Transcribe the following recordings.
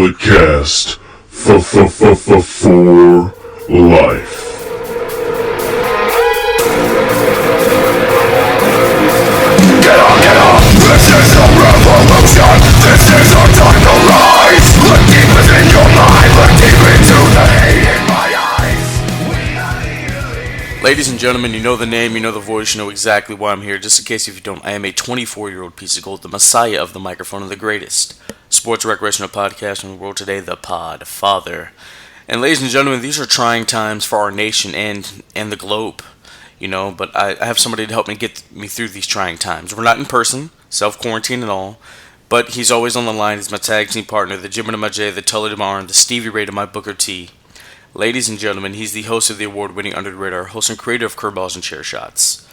Bulletcast for life. Get up, this is a revolution, this is our time to rise. Look deep within your mind, look deep into the hate in my eyes. Ladies and gentlemen, you know the name, you know the voice, you know exactly why I'm here. Just in case if you don't, I am a 24-year-old piece of gold, the messiah of the microphone, and the greatest sports recreational podcast in the world today, the Pod Father. And ladies and gentlemen, these are trying times for our nation and the globe. You know, but I have somebody to help me get me through these trying times. We're not in person, self-quarantine and all, but he's always on the line. He's my tag team partner, the Jimmy to my J, the Tully to my R, the Stevie Ray to my Booker T. Ladies and gentlemen, he's the host of the award-winning Under the Radar, host and creator of Curveballs and Chair Shots,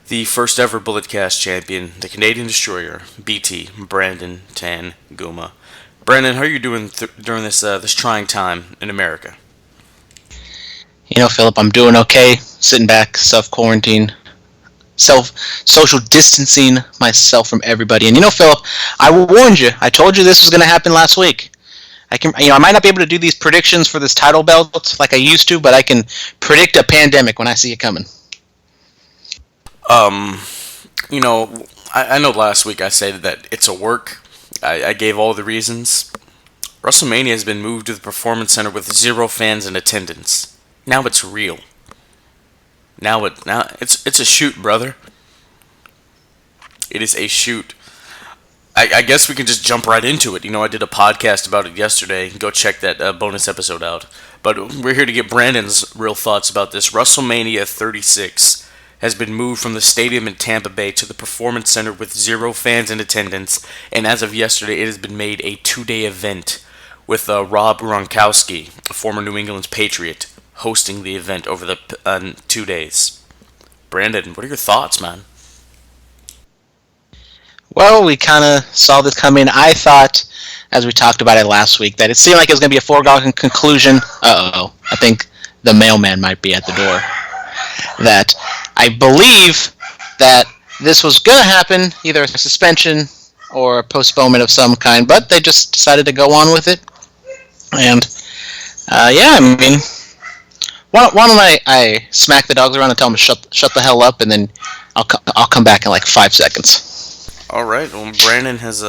the first ever Bulletcast champion, the Canadian Destroyer, BT, Brandon Tan Guma. Brandon, how are you doing during this trying time in America? You know, Phillip, I'm doing okay. Sitting back, self-quarantine, social distancing myself from everybody. And you know, Phillip, I warned you. I told you this was going to happen last week. I might not be able to do these predictions for this title belt like I used to, but I can predict a pandemic when I see it coming. You know, I know last week I said that it's a work. I gave all the reasons. WrestleMania has been moved to the Performance Center with 0 fans in attendance. Now it's real. Now it's a shoot, brother. It is a shoot. I guess we can just jump right into it. You know, I did a podcast about it yesterday. Go check that bonus episode out. But we're here to get Brandon's real thoughts about this. WrestleMania 36 has been moved from the stadium in Tampa Bay to the Performance Center with 0 fans in attendance. And as of yesterday, it has been made a 2-day event with Rob Gronkowski, a former New England Patriot, hosting the event over the 2 days. Brandon, what are your thoughts, man? Well, we kind of saw this coming. I thought, as we talked about it last week, that it seemed like it was going to be a foregone conclusion. I think the mailman might be at the door. That I believe that this was going to happen, either a suspension or a postponement of some kind, but they just decided to go on with it. And, yeah, I mean, why don't I smack the dogs around and tell them to shut the hell up, and then I'll come back in like 5 seconds. All right. Well, Brandon has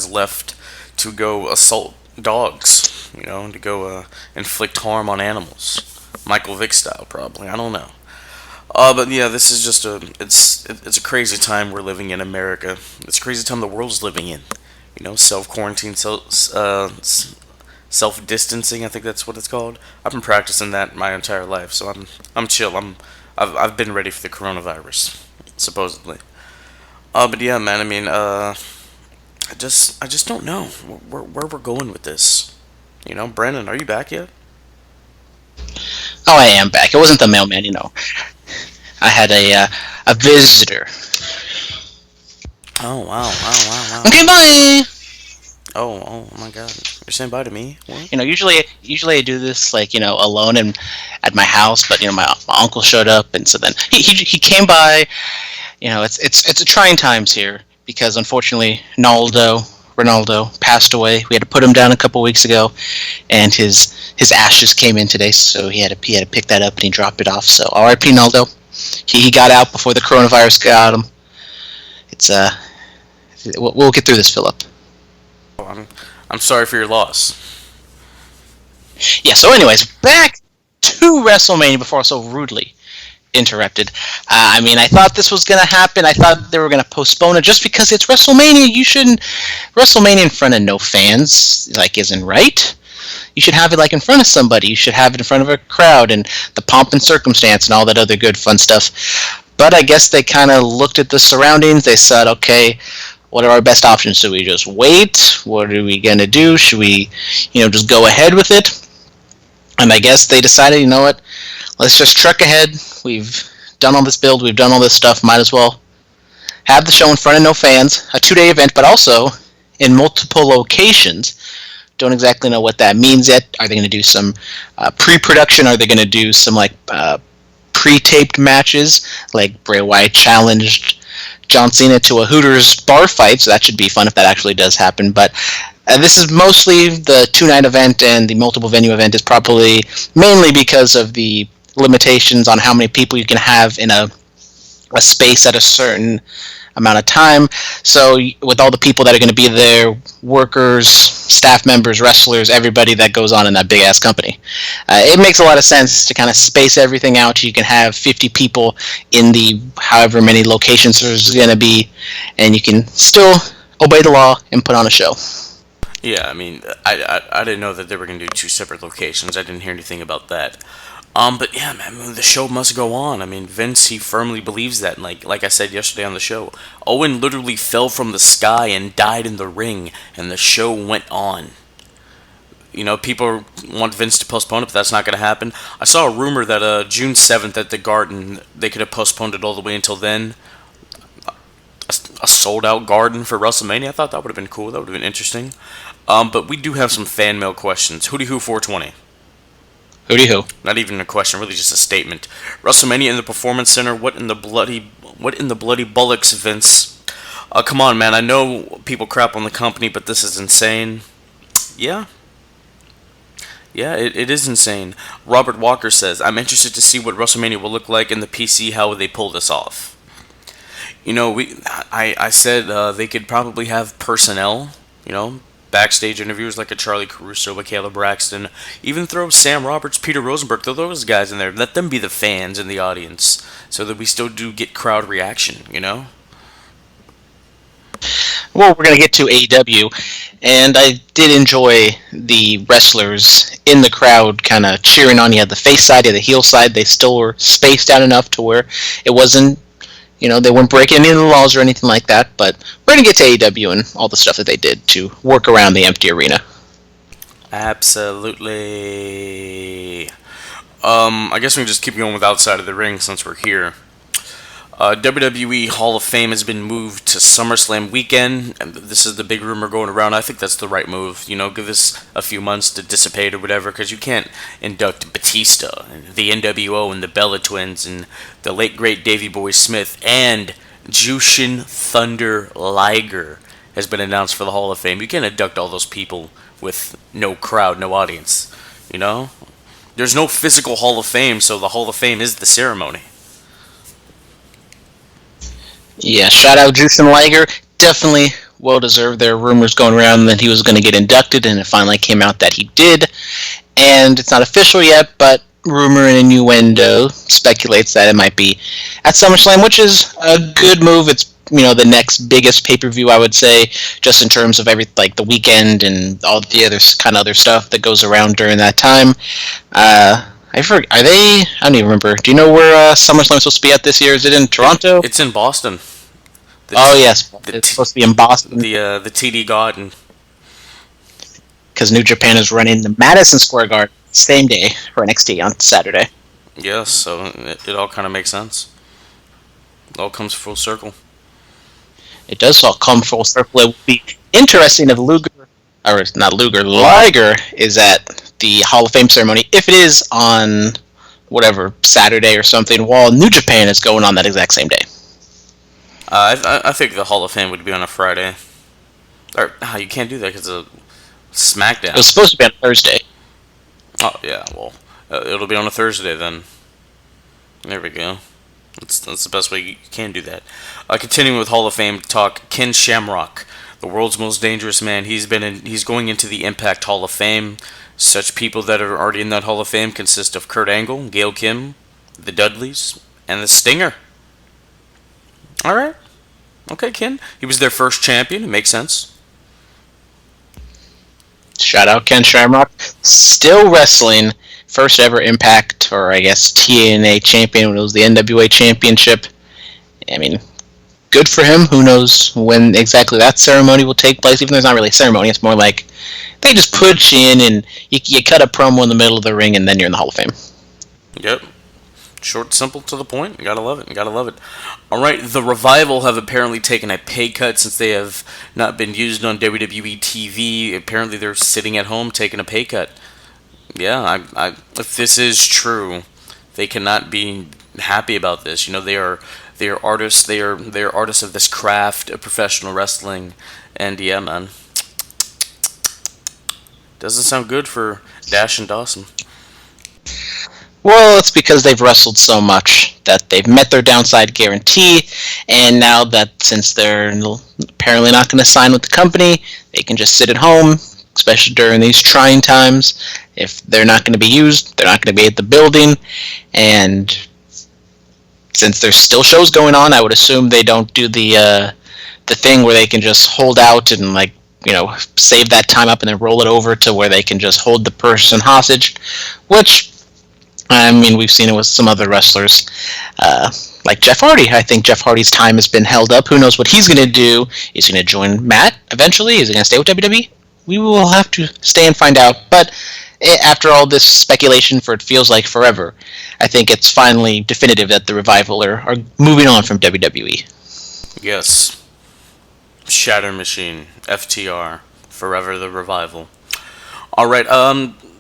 left to go assault dogs. You know, to go inflict harm on animals, Michael Vick style, probably. I don't know. But yeah, this is just it's a crazy time we're living in America. It's a crazy time the world's living in. You know, self-quarantine, self-distancing, I think that's what it's called. I've been practicing that my entire life, so I'm chill. I've been ready for the coronavirus, supposedly. But yeah, man, I mean, I just don't know where we're going with this. You know, Brandon, are you back yet? Oh, I am back. It wasn't the mailman, you know. I had a visitor. Oh, wow. Okay, bye! Oh my God! You're saying bye to me? What? You know, usually I do this like, you know, alone and at my house, but you know, my uncle showed up, and so then he came by. You know, it's a trying times here because unfortunately Ronaldo passed away. We had to put him down a couple weeks ago, and his ashes came in today, so he had to pick that up and he dropped it off. So R.I.P. Naldo. He got out before the coronavirus got him. It's we'll get through this, Phillip. I'm sorry for your loss. Yeah, so anyways, back to WrestleMania before I was so rudely interrupted. I mean, I thought this was going to happen. I thought they were going to postpone it just because it's WrestleMania. You shouldn't... WrestleMania in front of no fans, like, isn't right. You should have it, like, in front of somebody. You should have it in front of a crowd and the pomp and circumstance and all that other good fun stuff. But I guess they kind of looked at the surroundings. They said, okay, what are our best options? Should we just wait? What are we going to do? Should we, you know, just go ahead with it? And I guess they decided, you know what, let's just truck ahead. We've done all this build. We've done all this stuff. Might as well have the show in front of no fans. A 2-day event, but also in multiple locations. Don't exactly know what that means yet. Are they going to do some pre-production? Are they going to do some like pre-taped matches? Like Bray Wyatt challenged John Cena to a Hooters bar fight, so that should be fun if that actually does happen. But This is mostly the 2-night event, and the multiple venue event is probably mainly because of the limitations on how many people you can have in a space at a certain amount of time. So with all the people that are going to be there, workers, staff members, wrestlers, everybody that goes on in that big ass company, it makes a lot of sense to kind of space everything out. You can have 50 people in the however many locations there's going to be, and you can still obey the law and put on a show. Yeah, I mean, I didn't know that they were going to do 2 separate locations. I didn't hear anything about that. But yeah, man, the show must go on. I mean, Vince, he firmly believes that. Like I said yesterday on the show, Owen literally fell from the sky and died in the ring, and the show went on. You know, people want Vince to postpone it, but that's not going to happen. I saw a rumor that June 7th at the Garden, they could have postponed it all the way until then. A sold-out Garden for WrestleMania. I thought that would have been cool. That would have been interesting. But we do have some fan mail questions. Hootie Who 420. Hootie Who. Not even a question, really just a statement. WrestleMania in the Performance Center. What in the bloody bullocks, Vince? Come on, man. I know people crap on the company, but this is insane. Yeah. Yeah, it is insane. Robert Walker says, I'm interested to see what WrestleMania will look like in the PC. How would they pull this off? You know, I said they could probably have personnel, you know, backstage interviews like a Charlie Caruso, a Caleb Braxton, even throw Sam Roberts, Peter Rosenberg, throw those guys in there. Let them be the fans in the audience so that we still do get crowd reaction, you know? Well, we're going to get to AEW, and I did enjoy the wrestlers in the crowd kind of cheering on you at the face side, at the heel side. They still were spaced out enough to where it wasn't, you know, they weren't breaking any of the laws or anything like that, but we're going to get to AEW and all the stuff that they did to work around the empty arena. Absolutely. I guess we can just keep going with outside of the ring since we're here. WWE Hall of Fame has been moved to SummerSlam weekend, and this is the big rumor going around. I think that's the right move. You know, give this a few months to dissipate or whatever, because you can't induct Batista, and the NWO, and the Bella Twins, and the late great Davey Boy Smith, and Jushin Thunder Liger has been announced for the Hall of Fame. You can't induct all those people with no crowd, no audience. You know, there's no physical Hall of Fame, so the Hall of Fame is the ceremony. Yeah, shout out Jushin Liger. Definitely well deserved. There are rumors going around that he was going to get inducted, and it finally came out that he did. And it's not official yet, but rumor and innuendo speculates that it might be at SummerSlam, which is a good move. It's, you know, the next biggest pay-per-view, I would say, just in terms of the weekend and all the other stuff that goes around during that time. I forget, are they? I don't even remember. Do you know where SummerSlam is supposed to be at this year? Is it in Toronto? It's in Boston. Yes, it's supposed to be in Boston. The TD Garden. Because New Japan is running the Madison Square Garden same day for NXT on Saturday. Yes, so it all kind of makes sense. It all comes full circle. It does all come full circle. It would be interesting if Liger is at the Hall of Fame ceremony, if it is on whatever Saturday or something, while New Japan is going on that exact same day. I think the Hall of Fame would be on a Friday. Or you can't do that because of SmackDown. It was supposed to be on Thursday. Oh yeah, well it'll be on a Thursday then. There we go. That's the best way you can do that. Continuing with Hall of Fame talk, Ken Shamrock, the world's most dangerous man. He's going into the Impact Hall of Fame. Such people that are already in that Hall of Fame consist of Kurt Angle, Gail Kim, the Dudleys, and the Stinger. Alright. Okay, Ken. He was their first champion. It makes sense. Shout out Ken Shamrock. Still wrestling. First ever Impact, or I guess TNA champion when it was the NWA championship. I mean, good for him. Who knows when exactly that ceremony will take place, even though it's not really a ceremony. It's more like they just put you in and you cut a promo in the middle of the ring and then you're in the Hall of Fame. Yep. Short, simple, to the point. You gotta love it. You gotta love it. Alright, the Revival have apparently taken a pay cut since they have not been used on WWE TV. Apparently they're sitting at home taking a pay cut. Yeah, if this is true, they cannot be happy about this. You know, they are artists. They are artists of this craft of professional wrestling. And yeah, man. Doesn't sound good for Dash and Dawson. Well, it's because they've wrestled so much that they've met their downside guarantee, and now that since they're apparently not going to sign with the company, they can just sit at home, especially during these trying times. If they're not going to be used, they're not going to be at the building, and since there's still shows going on, I would assume they don't do the thing where they can just hold out and save that time up and then roll it over to where they can just hold the person hostage, which I mean, we've seen it with some other wrestlers, like Jeff Hardy. I think Jeff Hardy's time has been held up. Who knows what he's going to do? Is he going to join Matt eventually? Is he going to stay with WWE? We will have to stay and find out. But after all this speculation for it feels like forever, I think it's finally definitive that the Revival are moving on from WWE. Yes. Shatter Machine, FTR, Forever the Revival. Alright,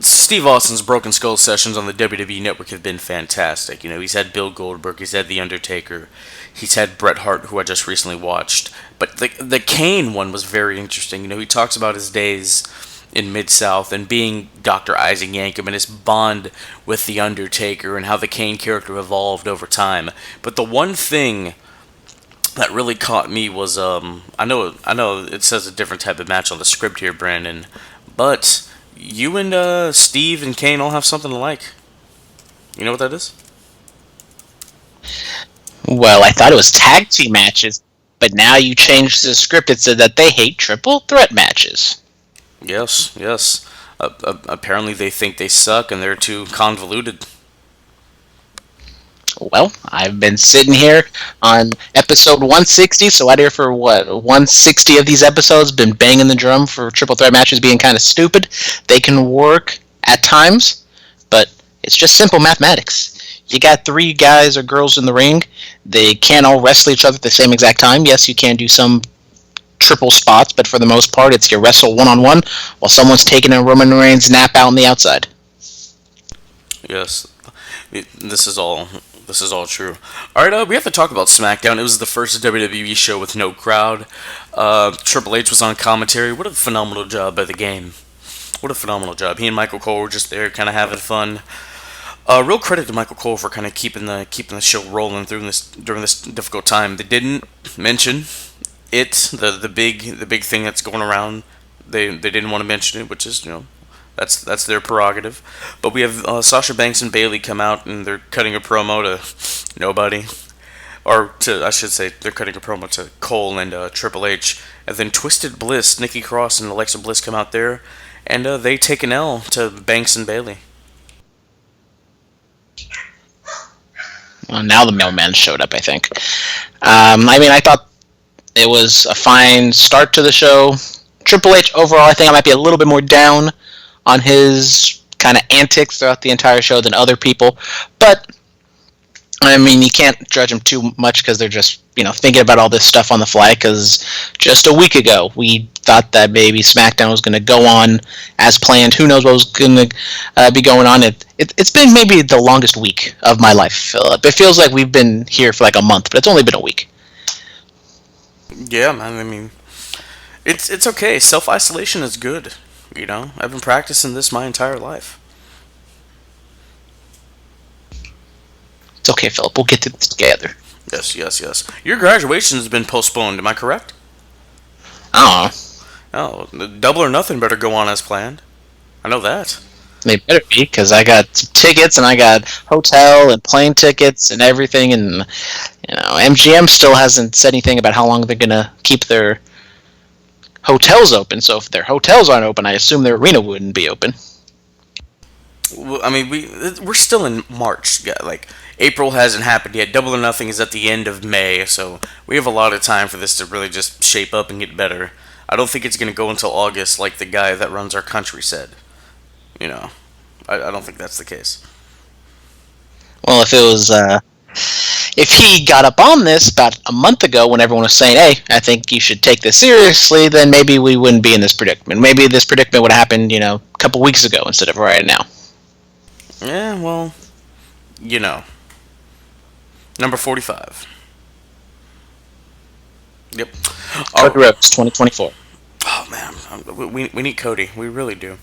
Steve Austin's Broken Skull sessions on the WWE Network have been fantastic. He's had Bill Goldberg, he's had The Undertaker, he's had Bret Hart, who I just recently watched. But the Kane one was very interesting. He talks about his days in Mid-South and being Dr. Isaac Yankem and his bond with The Undertaker and how the Kane character evolved over time. But the one thing that really caught me was, I know it says a different type of match on the script here, Brandon, but you and Steve and Kane all have something alike. You know what that is? Well, I thought it was tag team matches, but now you changed the script. It said that they hate triple threat matches. Yes. Apparently they think they suck and they're too convoluted. Well, I've been sitting here on episode 160, so out here for 160 of these episodes, been banging the drum for triple threat matches being kind of stupid. They can work at times, but it's just simple mathematics. You got three guys or girls in the ring. They can't all wrestle each other at the same exact time. Yes, you can do some triple spots, but for the most part, it's you wrestle one-on-one while someone's taking a Roman Reigns nap out on the outside. Yes. This is all true. Alright, we have to talk about SmackDown. It was the first WWE show with no crowd. Triple H was on commentary. What a phenomenal job by the game. What a phenomenal job. He and Michael Cole were just there kind of having fun. Real credit to Michael Cole for kind of keeping the show rolling during this difficult time. They didn't mention it, the big thing that's going around. They didn't want to mention it, which is, that's their prerogative. But we have Sasha Banks and Bayley come out and they're cutting a promo to nobody. Or I should say, they're cutting a promo to Cole and Triple H. And then Twisted Bliss, Nikki Cross and Alexa Bliss come out there. And they take an L to Banks and Bayley. Well, now the mailman showed up, I think. I thought it was a fine start to the show. Triple H, overall, I think I might be a little bit more down on his kind of antics throughout the entire show than other people. But, you can't judge them too much because they're just, thinking about all this stuff on the fly, because just a week ago, we thought that maybe SmackDown was going to go on as planned. Who knows what was going to be going on. It's been maybe the longest week of my life, Phillip. It feels like we've been here for like a month, but it's only been a week. Yeah, man, it's okay. Self-isolation is good. I've been practicing this my entire life. It's okay, Phillip. We'll get through this together. Yes. Your graduation has been postponed, am I correct? I don't know. Oh, the Double or Nothing better go on as planned. I know that. They better be, because I got tickets and I got hotel and plane tickets and everything, and MGM still hasn't said anything about how long they're gonna keep their hotels open. So if their hotels aren't open, I assume their arena wouldn't be open. Well, we're still in March. Like, April hasn't happened yet. Double or Nothing is at the end of May, so we have a lot of time for this to really just shape up and get better. I don't think it's going to go until August like the guy that runs our country said. I don't think that's the case. Well, if he got up on this about a month ago when everyone was saying, hey, I think you should take this seriously, then maybe we wouldn't be in this predicament. Maybe this predicament would have happened, a couple weeks ago instead of right now. Yeah, well, Number 45. Yep. Cody Rhodes, 2024. Oh, man. We need Cody. We really do.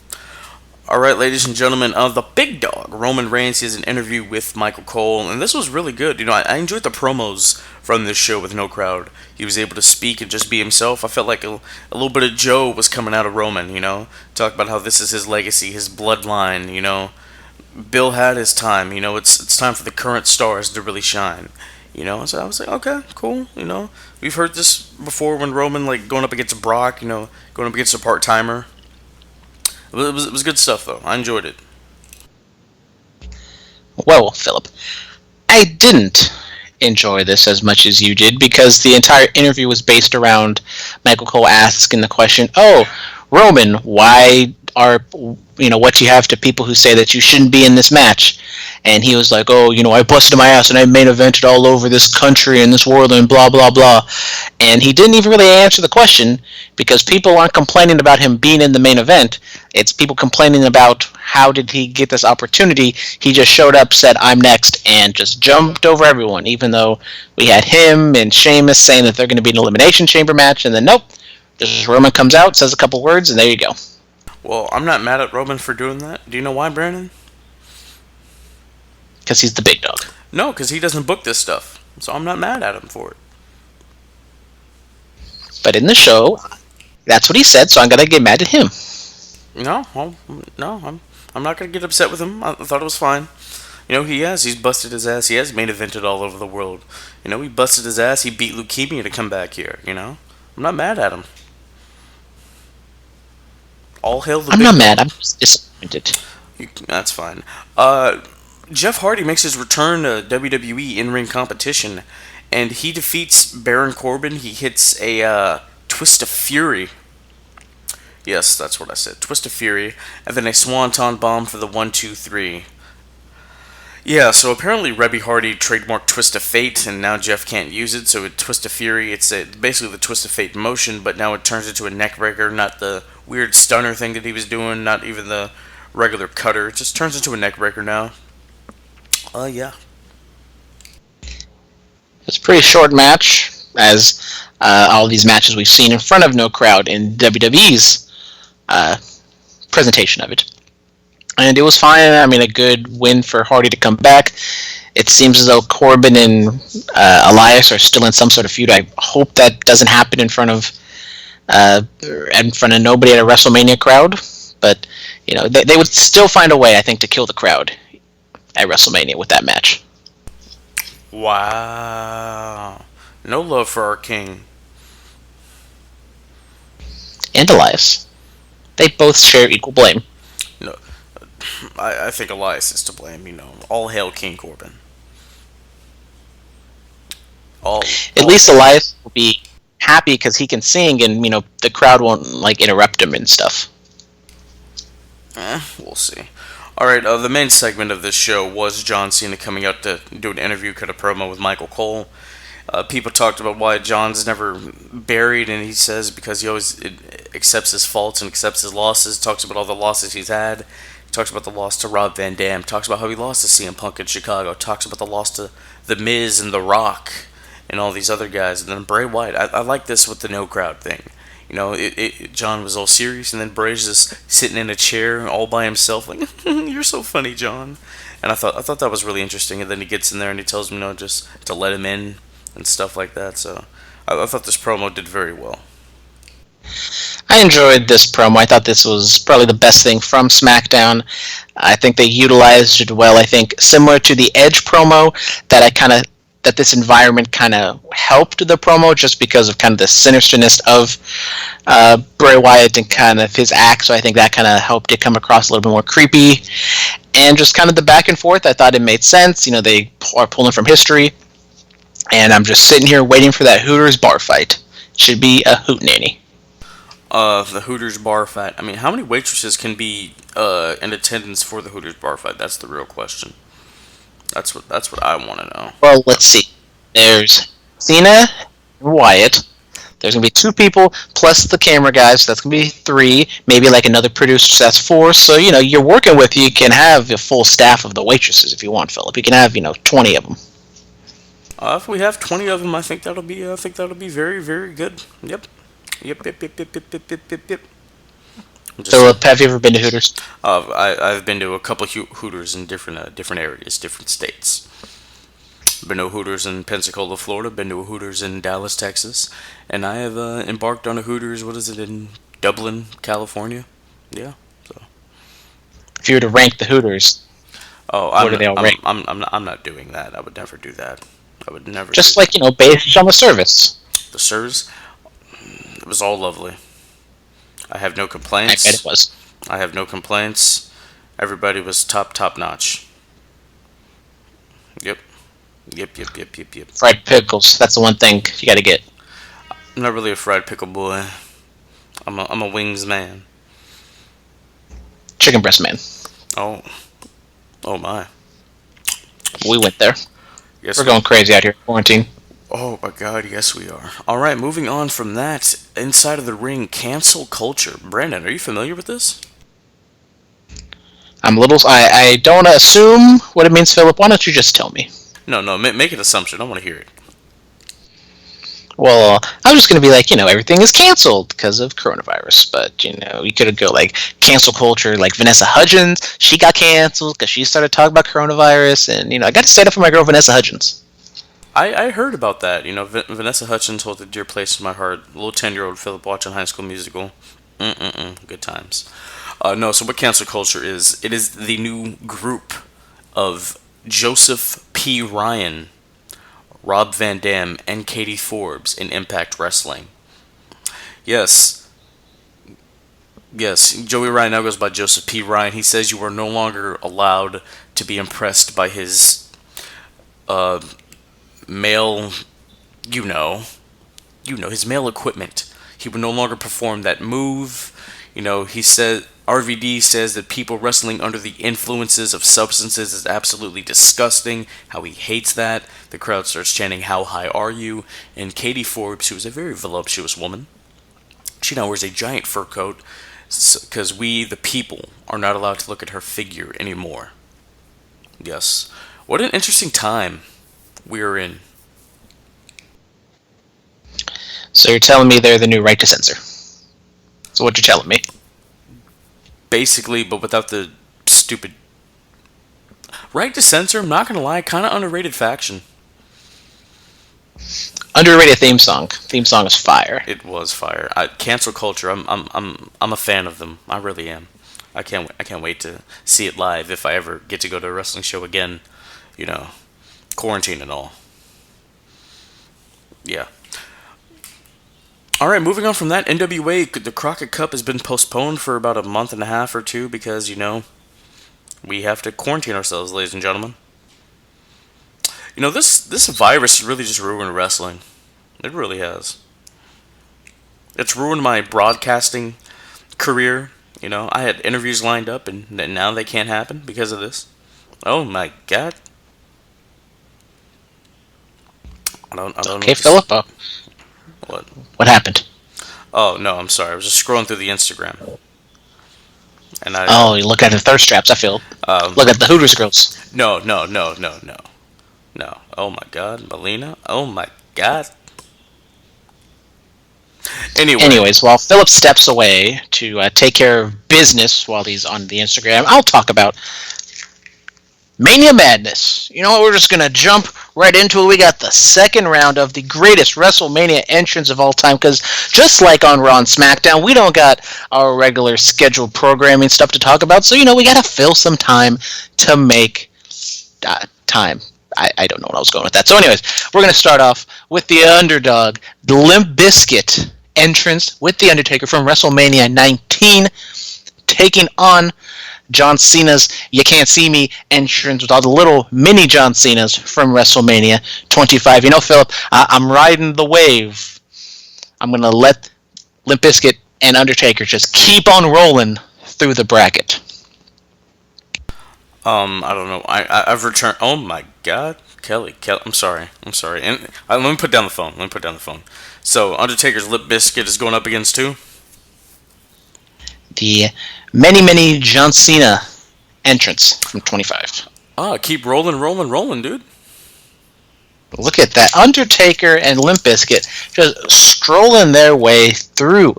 All right, ladies and gentlemen, the big dog, Roman Reigns, he has an interview with Michael Cole, and this was really good. I enjoyed the promos from this show with no crowd. He was able to speak and just be himself. I felt like a little bit of Joe was coming out of Roman, Talk about how this is his legacy, his bloodline. Bill had his time, it's time for the current stars to really shine. So I was like, okay, cool, We've heard this before when Roman, like, going up against Brock, going up against a part-timer. It was good stuff, though. I enjoyed it. Well, Philip, I didn't enjoy this as much as you did because the entire interview was based around Michael Cole asking the question, "Oh, Roman, why are what you have to people who say that you shouldn't be in this match?" And he was like, "Oh, I busted my ass and I main evented all over this country and this world and blah blah blah." And he didn't even really answer the question because people aren't complaining about him being in the main event. It's people complaining about how did he get this opportunity. He just showed up, said, "I'm next," and just jumped over everyone, even though we had him and Sheamus saying that they're going to be an Elimination Chamber match, and then nope, just Roman comes out, says a couple words, and there you go. Well, I'm not mad at Roman for doing that. Do you know why, Brandon? Because he's the big dog. No, because he doesn't book this stuff. So I'm not mad at him for it. But in the show, that's what he said, so I'm going to get mad at him. I'm not going to get upset with him. I thought it was fine. He's busted his ass. He has main evented all over the world. He busted his ass. He beat leukemia to come back here, I'm not mad at him. All hail the I'm big not dog. mad, I'm just disappointed. That's fine. Jeff Hardy makes his return to WWE in-ring competition, and he defeats Baron Corbin. He hits a Twist of Fury. Yes, that's what I said. Twist of Fury. And then a Swanton Bomb for the 1-2-3. Yeah, so apparently Rebby Hardy trademarked Twist of Fate, and now Jeff can't use it, so with Twist of Fury, it's basically the Twist of Fate motion, but now it turns into a neckbreaker, not the weird stunner thing that he was doing, not even the regular cutter. It just turns into a neckbreaker now. Yeah. It's a pretty short match, as all these matches we've seen in front of no crowd in WWE's presentation of it. And it was fine. I mean, a good win for Hardy to come back. It seems as though Corbin and Elias are still in some sort of feud. I hope that doesn't happen in front of nobody at a WrestleMania crowd. But they would still find a way, I think, to kill the crowd at WrestleMania with that match. Wow. No love for our king. And Elias. They both share equal blame. No, I think Elias is to blame. All hail King Corbin. At least Elias will be happy because he can sing, and the crowd won't interrupt him and stuff. We'll see. All right, the main segment of this show was John Cena coming out to do an interview, cut a promo with Michael Cole. People talked about why John's never buried, and he says because he always accepts his faults and accepts his losses. Talks about all the losses he's had. He talks about the loss to Rob Van Dam. Talks about how he lost to CM Punk in Chicago. Talks about the loss to The Miz and The Rock and all these other guys. And then Bray Wyatt. I like this with the no crowd thing. John was all serious, and then Bray's just sitting in a chair all by himself, like, "You're so funny, John." And I thought that was really interesting. And then he gets in there and he tells him, just to let him in and stuff like that. So I thought this promo did very well. I enjoyed this promo. I thought this was probably the best thing from SmackDown. I think they utilized it well. I think similar to the Edge promo, that this environment kind of helped the promo just because of kind of the sinisterness of Bray Wyatt and kind of his act. So I think that kind of helped it come across a little bit more creepy. And just kind of the back and forth, I thought it made sense. They are pulling from history. And I'm just sitting here waiting for that Hooters bar fight. Should be a hootenanny. The Hooters bar fight. I mean, how many waitresses can be in attendance for the Hooters bar fight? That's the real question. That's what I want to know. Well, let's see. There's Cena and Wyatt. There's going to be 2 people plus the camera guys, so that's going to be 3. Maybe another producer, so that's 4. So, you're working with, you can have a full staff of the waitresses if you want, Philip. You can have, 20 of them. If we have 20 of them, I think that'll be very, very good. Yep. Philip, have you ever been to Hooters? I've been to a couple Hooters in different areas, different states. Been to a Hooters in Pensacola, Florida. Been to a Hooters in Dallas, Texas, and I have embarked on a Hooters. What is it in Dublin, California? Yeah. So. If you were to rank the Hooters, Oh, what do they all rank? I'm not doing that. I would never do that. I would never. Just like, based on the service. The service, it was all lovely. I have no I complaints. bet it was. I have no complaints. Everybody was top notch. Yep. Yep. Fried pickles. That's the one thing you got to get. I'm not really a fried pickle boy. I'm a wings man. Chicken breast man. Oh my. We went there. Yes, We're going crazy out here in quarantine. Oh my God, yes we are. All right, moving on from that, inside of the ring, cancel culture. Brandon, are you familiar with this? I'm a little. I don't want to assume what it means, Philip. Why don't you just tell me? No, make an assumption. I want to hear it. Well, I was just going to be like, everything is canceled because of coronavirus. But, you could go like cancel culture, like Vanessa Hudgens. She got canceled because she started talking about coronavirus. And, I got to stand up for my girl, Vanessa Hudgens. I heard about that. Vanessa Hudgens holds a dear place in my heart. Little 10-year-old Philip watching High School Musical. Good times. No, so what cancel culture is, it is the new group of Joseph P. Ryan, Rob Van Dam, and Katie Forbes in Impact Wrestling. Yes, Joey Ryan now goes by Joseph P. Ryan. He says you are no longer allowed to be impressed by his male, his male equipment. He would no longer perform that move. He said, RVD says that people wrestling under the influences of substances is absolutely disgusting, how he hates that. The crowd starts chanting, "How high are you?" And Katie Forbes, who is a very voluptuous woman, she now wears a giant fur coat because we, the people, are not allowed to look at her figure anymore. Yes. What an interesting time we are in. So you're telling me they're the new right to censor? So what you're telling me? Basically, but without the stupid right to censor. I'm not gonna lie, kind of underrated faction. Underrated theme song. Theme song is fire. It was fire. Cancel culture. I'm a fan of them. I really am. I can't wait to see it live if I ever get to go to a wrestling show again. Quarantine and all. Yeah. All right, moving on from that, NWA, the Crockett Cup has been postponed for about a month and a half or two because, we have to quarantine ourselves, ladies and gentlemen. This virus has really just ruined wrestling. It really has. It's ruined my broadcasting career. I had interviews lined up, and now they can't happen because of this. Oh my God. I don't know. Okay, Philippa. What happened? Oh, no, I'm sorry. I was just scrolling through the Instagram. And you look at the thirst traps, I feel. Look at the Hooters girls. No. Oh, my God. Melina? Oh, my God. Anyways, while Philip steps away to take care of business while he's on the Instagram, I'll talk about Mania Madness. You know what? We're just going to jump right into it. We got the second round of the greatest WrestleMania entrance of all time, because just like on Raw and SmackDown, we don't got our regular scheduled programming stuff to talk about, so, we got to fill some time to make time. I don't know what I was going with that. So anyways, we're going to start off with the underdog, the Limp Bizkit entrance with The Undertaker from WrestleMania 19, taking on John Cena's You Can't See Me entrance with all the little mini John Cena's from WrestleMania 25. Philip, I'm riding the wave. I'm going to let Limp Bizkit and Undertaker just keep on rolling through the bracket. I don't know. I've returned. Oh my God, Kelly. I'm sorry. And let me put down the phone. So Undertaker's Limp Bizkit is going up against who? The many John Cena entrance from 25. Keep rolling, dude. Look at that. Undertaker and Limp Bizkit just strolling their way through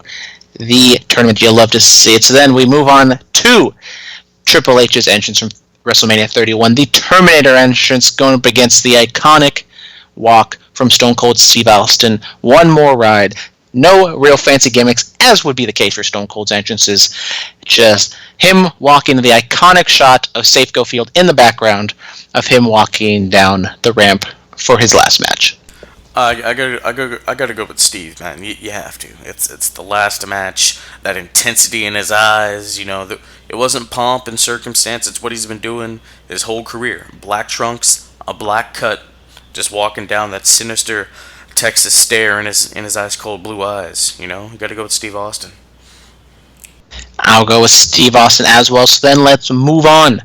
the tournament. You'll love to see it. So then we move on to Triple H's entrance from WrestleMania 31, the Terminator entrance going up against the iconic walk from Stone Cold Steve Austin. One more ride. No real fancy gimmicks, as would be the case for Stone Cold's entrances. Just him walking the iconic shot of Safeco Field in the background of him walking down the ramp for his last match. I gotta go with Steve, man. You have to. It's the last match. That intensity in his eyes. It wasn't pomp and circumstance. It's what he's been doing his whole career. Black trunks, a black cut, just walking down that sinister Texas stare in his ice cold blue eyes. You gotta go with Steve Austin. I'll go with Steve Austin as well. So then let's move on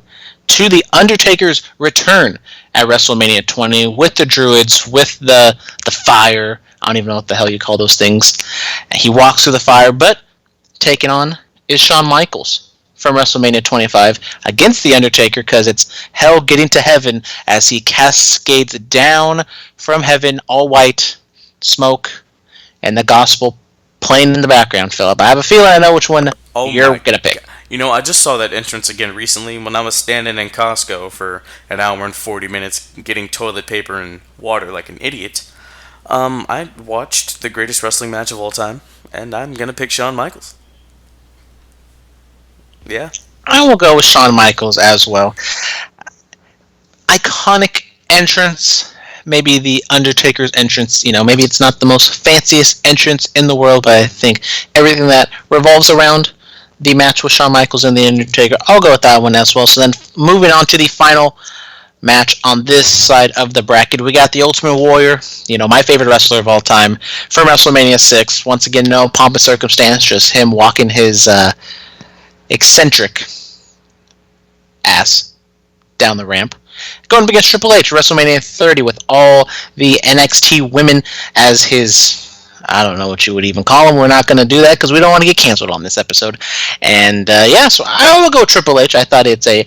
to The Undertaker's return at WrestleMania 20 with the Druids, with the fire. I don't even know what the hell you call those things. He walks through the fire, but taking on is Shawn Michaels from WrestleMania 25 against The Undertaker, because it's hell getting to heaven as he cascades down from heaven, all white, smoke, and the gospel playing in the background, Philip. I have a feeling I know which one you're going to pick. I just saw that entrance again recently when I was standing in Costco for an hour and 40 minutes getting toilet paper and water like an idiot. I watched the greatest wrestling match of all time, and I'm going to pick Shawn Michaels. Yeah. I will go with Shawn Michaels as well. Iconic entrance. Maybe The Undertaker's entrance, maybe it's not the most fanciest entrance in the world, but I think everything that revolves around the match with Shawn Michaels and The Undertaker, I'll go with that one as well. So then moving on to the final match on this side of the bracket, we got the Ultimate Warrior, my favorite wrestler of all time, from WrestleMania 6. Once again, no pomp and circumstance, just him walking his eccentric ass down the ramp. Going up against Triple H, WrestleMania 30, with all the NXT women as his, I don't know what you would even call them. We're not going to do that because we don't want to get canceled on this episode. And so I will go Triple H. I thought it's a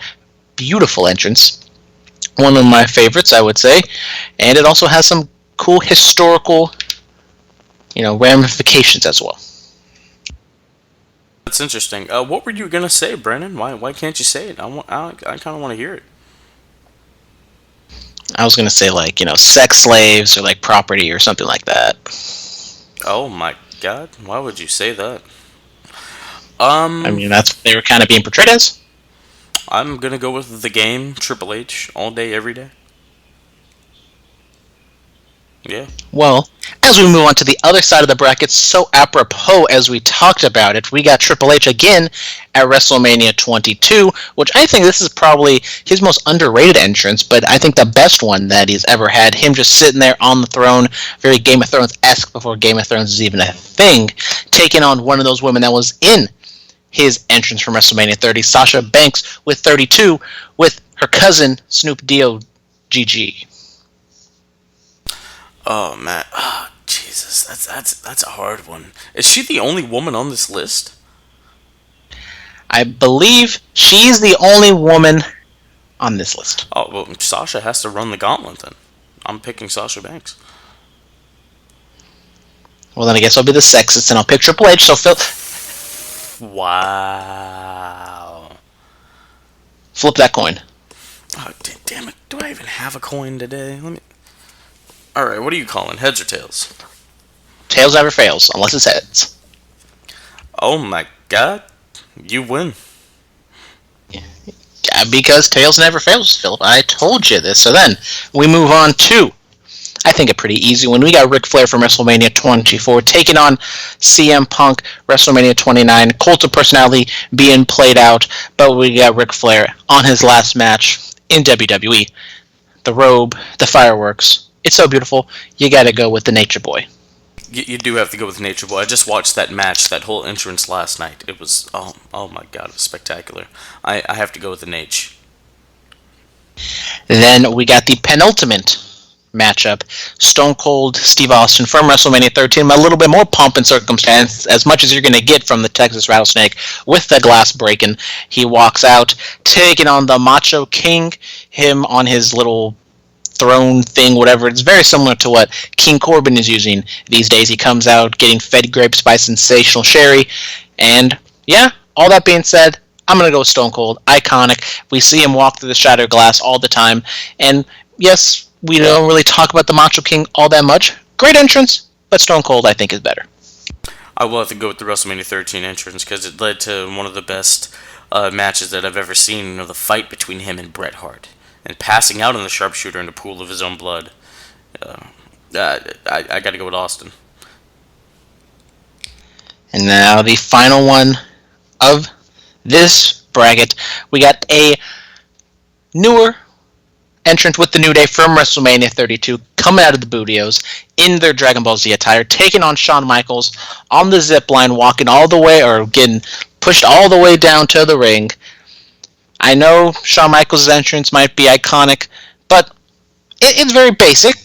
beautiful entrance. One of my favorites, I would say. And it also has some cool historical, ramifications as well. That's interesting. What were you going to say, Brandon? Why can't you say it? I kind of want to hear it. I was going to say, sex slaves or, property or something like that. Oh, my God. Why would you say that? That's what they were kind of being portrayed as. I'm going to go with the game, Triple H, all day, every day. Yeah. Well, as we move on to the other side of the bracket, so apropos as we talked about it, we got Triple H again at WrestleMania 22, which I think this is probably his most underrated entrance, but I think the best one that he's ever had. Him just sitting there on the throne, very Game of Thrones-esque before Game of Thrones is even a thing, taking on one of those women that was in his entrance from WrestleMania 30, Sasha Banks, with 32, with her cousin, Snoop D-O-G-G. Oh man, Jesus, that's a hard one. Is she the only woman on this list? I believe she's the only woman on this list. Oh well, Sasha has to run the gauntlet then. I'm picking Sasha Banks. Well, then I guess I'll be the sexist and I'll pick Triple H. So Phil, wow. Flip that coin. Oh damn it! Do I even have a coin today? All right, what are you calling? Heads or tails? Tails never fails, unless it's heads. Oh my God, you win. Yeah, because tails never fails, Philip. I told you this. So then, we move on to, I think, a pretty easy one. We got Ric Flair from WrestleMania 24 taking on CM Punk, WrestleMania 29. Cult of Personality being played out, but we got Ric Flair on his last match in WWE. The robe, the fireworks. It's so beautiful. You got to go with the Nature Boy. You do have to go with Nature Boy. I just watched that match, that whole entrance last night. It was, oh my God, it was spectacular. I have to go with the Nate. Then we got the penultimate matchup, Stone Cold Steve Austin from WrestleMania 13. A little bit more pomp and circumstance, as much as you're going to get from the Texas Rattlesnake with the glass breaking. He walks out, taking on the Macho King, him on his little throne thing, whatever. It's very similar to what King Corbin is using these days. He comes out getting fed grapes by Sensational Sherry. And, yeah, all that being said, I'm going to go with Stone Cold. Iconic. We see him walk through the shattered glass all the time. And, yes, we don't really talk about the Macho King all that much. Great entrance, but Stone Cold, I think, is better. I will have to go with the WrestleMania 13 entrance because it led to one of the best matches that I've ever seen. You know, the fight between him and Bret Hart, and passing out on the sharpshooter in a pool of his own blood. I got to go with Austin. And now the final one of this bracket, we got a newer entrant with the New Day from WrestleMania 32 coming out of the Budios in their Dragon Ball Z attire, taking on Shawn Michaels on the zip line, walking all the way, or getting pushed all the way down to the ring. I know Shawn Michaels' entrance might be iconic, but it's very basic.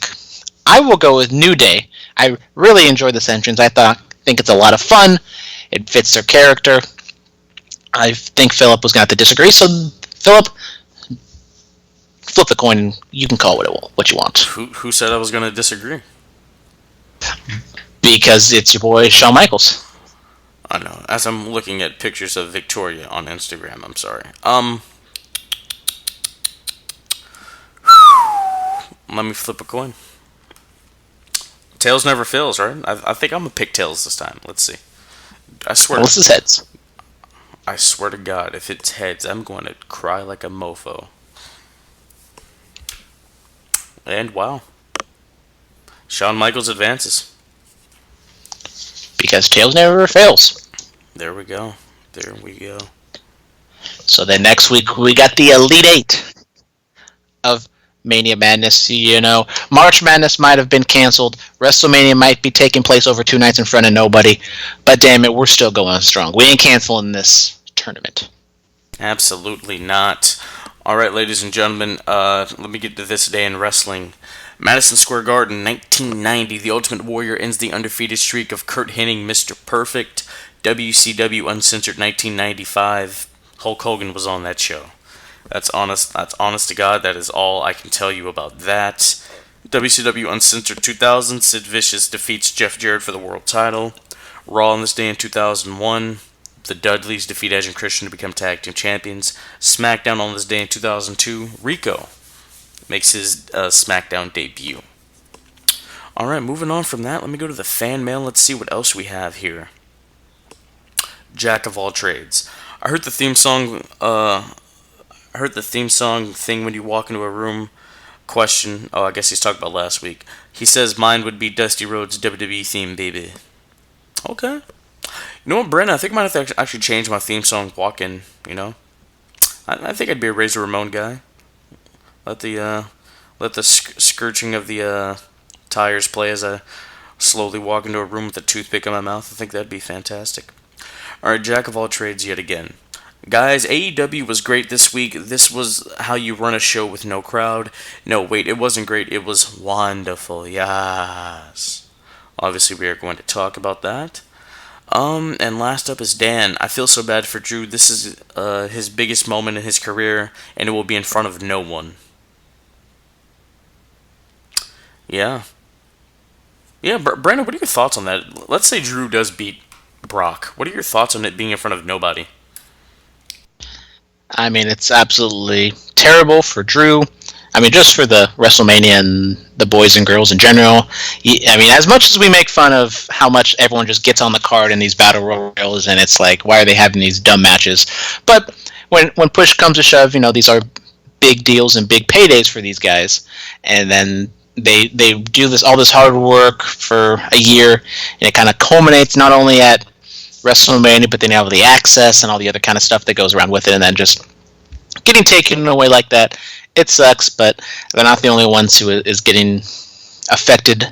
I will go with New Day. I really enjoyed this entrance. I think it's a lot of fun. It fits their character. I think Phillip was going to have to disagree, so Phillip, flip the coin and you can call it what you want. Who said I was going to disagree? Because it's your boy Shawn Michaels. I know. As I'm looking at pictures of Victoria on Instagram, I'm sorry. Let me flip a coin. Tails never fails, right? I think I'm gonna pick tails this time. Let's see. I swear. Well, this is heads. I swear to God, if it's heads, I'm going to cry like a mofo. And wow, Shawn Michaels advances. Because tails never fails. There we go. There we go. So then next week we got the Elite Eight of Mania Madness. You know, March Madness might have been canceled. WrestleMania might be taking place over 2 nights in front of nobody. But damn it, we're still going strong. We ain't canceling this tournament. Absolutely not. All right, ladies and gentlemen, let me get to this day in wrestling. Madison Square Garden, 1990. The Ultimate Warrior ends the undefeated streak of Kurt Hennig, Mr. Perfect. WCW Uncensored, 1995. Hulk Hogan was on that show. That's honest to God. That is all I can tell you about that. WCW Uncensored 2000. Sid Vicious defeats Jeff Jarrett for the world title. Raw on this day in 2001. The Dudleys defeat Edge and Christian to become tag team champions. SmackDown on this day in 2002. Rico makes his SmackDown debut. Alright, moving on from that, let me go to the fan mail. Let's see what else we have here. Jack of all trades. I heard the theme song thing when you walk into a room. Question. Oh, I guess he's talking about last week. He says mine would be Dusty Rhodes' WWE theme, baby. Okay. You know what, Brent? I think I might have to actually change my theme song walk-in, you know? I think I'd be a Razor Ramon guy. Let the scourging of the tires play as I slowly walk into a room with a toothpick in my mouth. I think that'd be fantastic. Alright, Jack of all trades yet again. Guys, AEW was great this week. This was how you run a show with no crowd. No, wait, it wasn't great. It was wonderful. Yes. Obviously, we are going to talk about that. And last up is Dan. I feel so bad for Drew. This is his biggest moment in his career, and it will be in front of no one. Yeah. Yeah, Brandon, what are your thoughts on that? Let's say Drew does beat Brock. What are your thoughts on it being in front of nobody? I mean, it's absolutely terrible for Drew. I mean, just for the WrestleMania and the boys and girls in general. I mean, as much as we make fun of how much everyone just gets on the card in these battle royals, and it's like, why are they having these dumb matches? But when push comes to shove, you know, these are big deals and big paydays for these guys, and then they do all this hard work for a year, and it kind of culminates not only at WrestleMania, but then you have the access and all the other kind of stuff that goes around with it, and then just getting taken away like that. It sucks, but they're not the only ones who is getting affected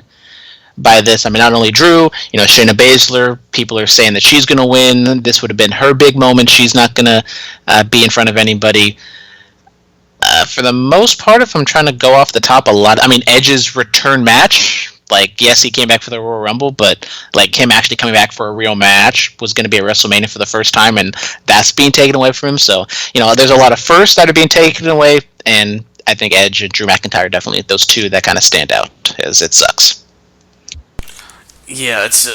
by this. I mean, not only Drew, you know, Shayna Baszler, people are saying that she's going to win. This would have been her big moment. She's not going to be in front of anybody. For the most part, if I'm trying to go off the top a lot, I mean, Edge's return match, like, yes, he came back for the Royal Rumble, but, like, him actually coming back for a real match was going to be at WrestleMania for the first time, and that's being taken away from him. So, you know, there's a lot of firsts that are being taken away, and I think Edge and Drew McIntyre are definitely those two that kind of stand out, as it sucks. Yeah, it's.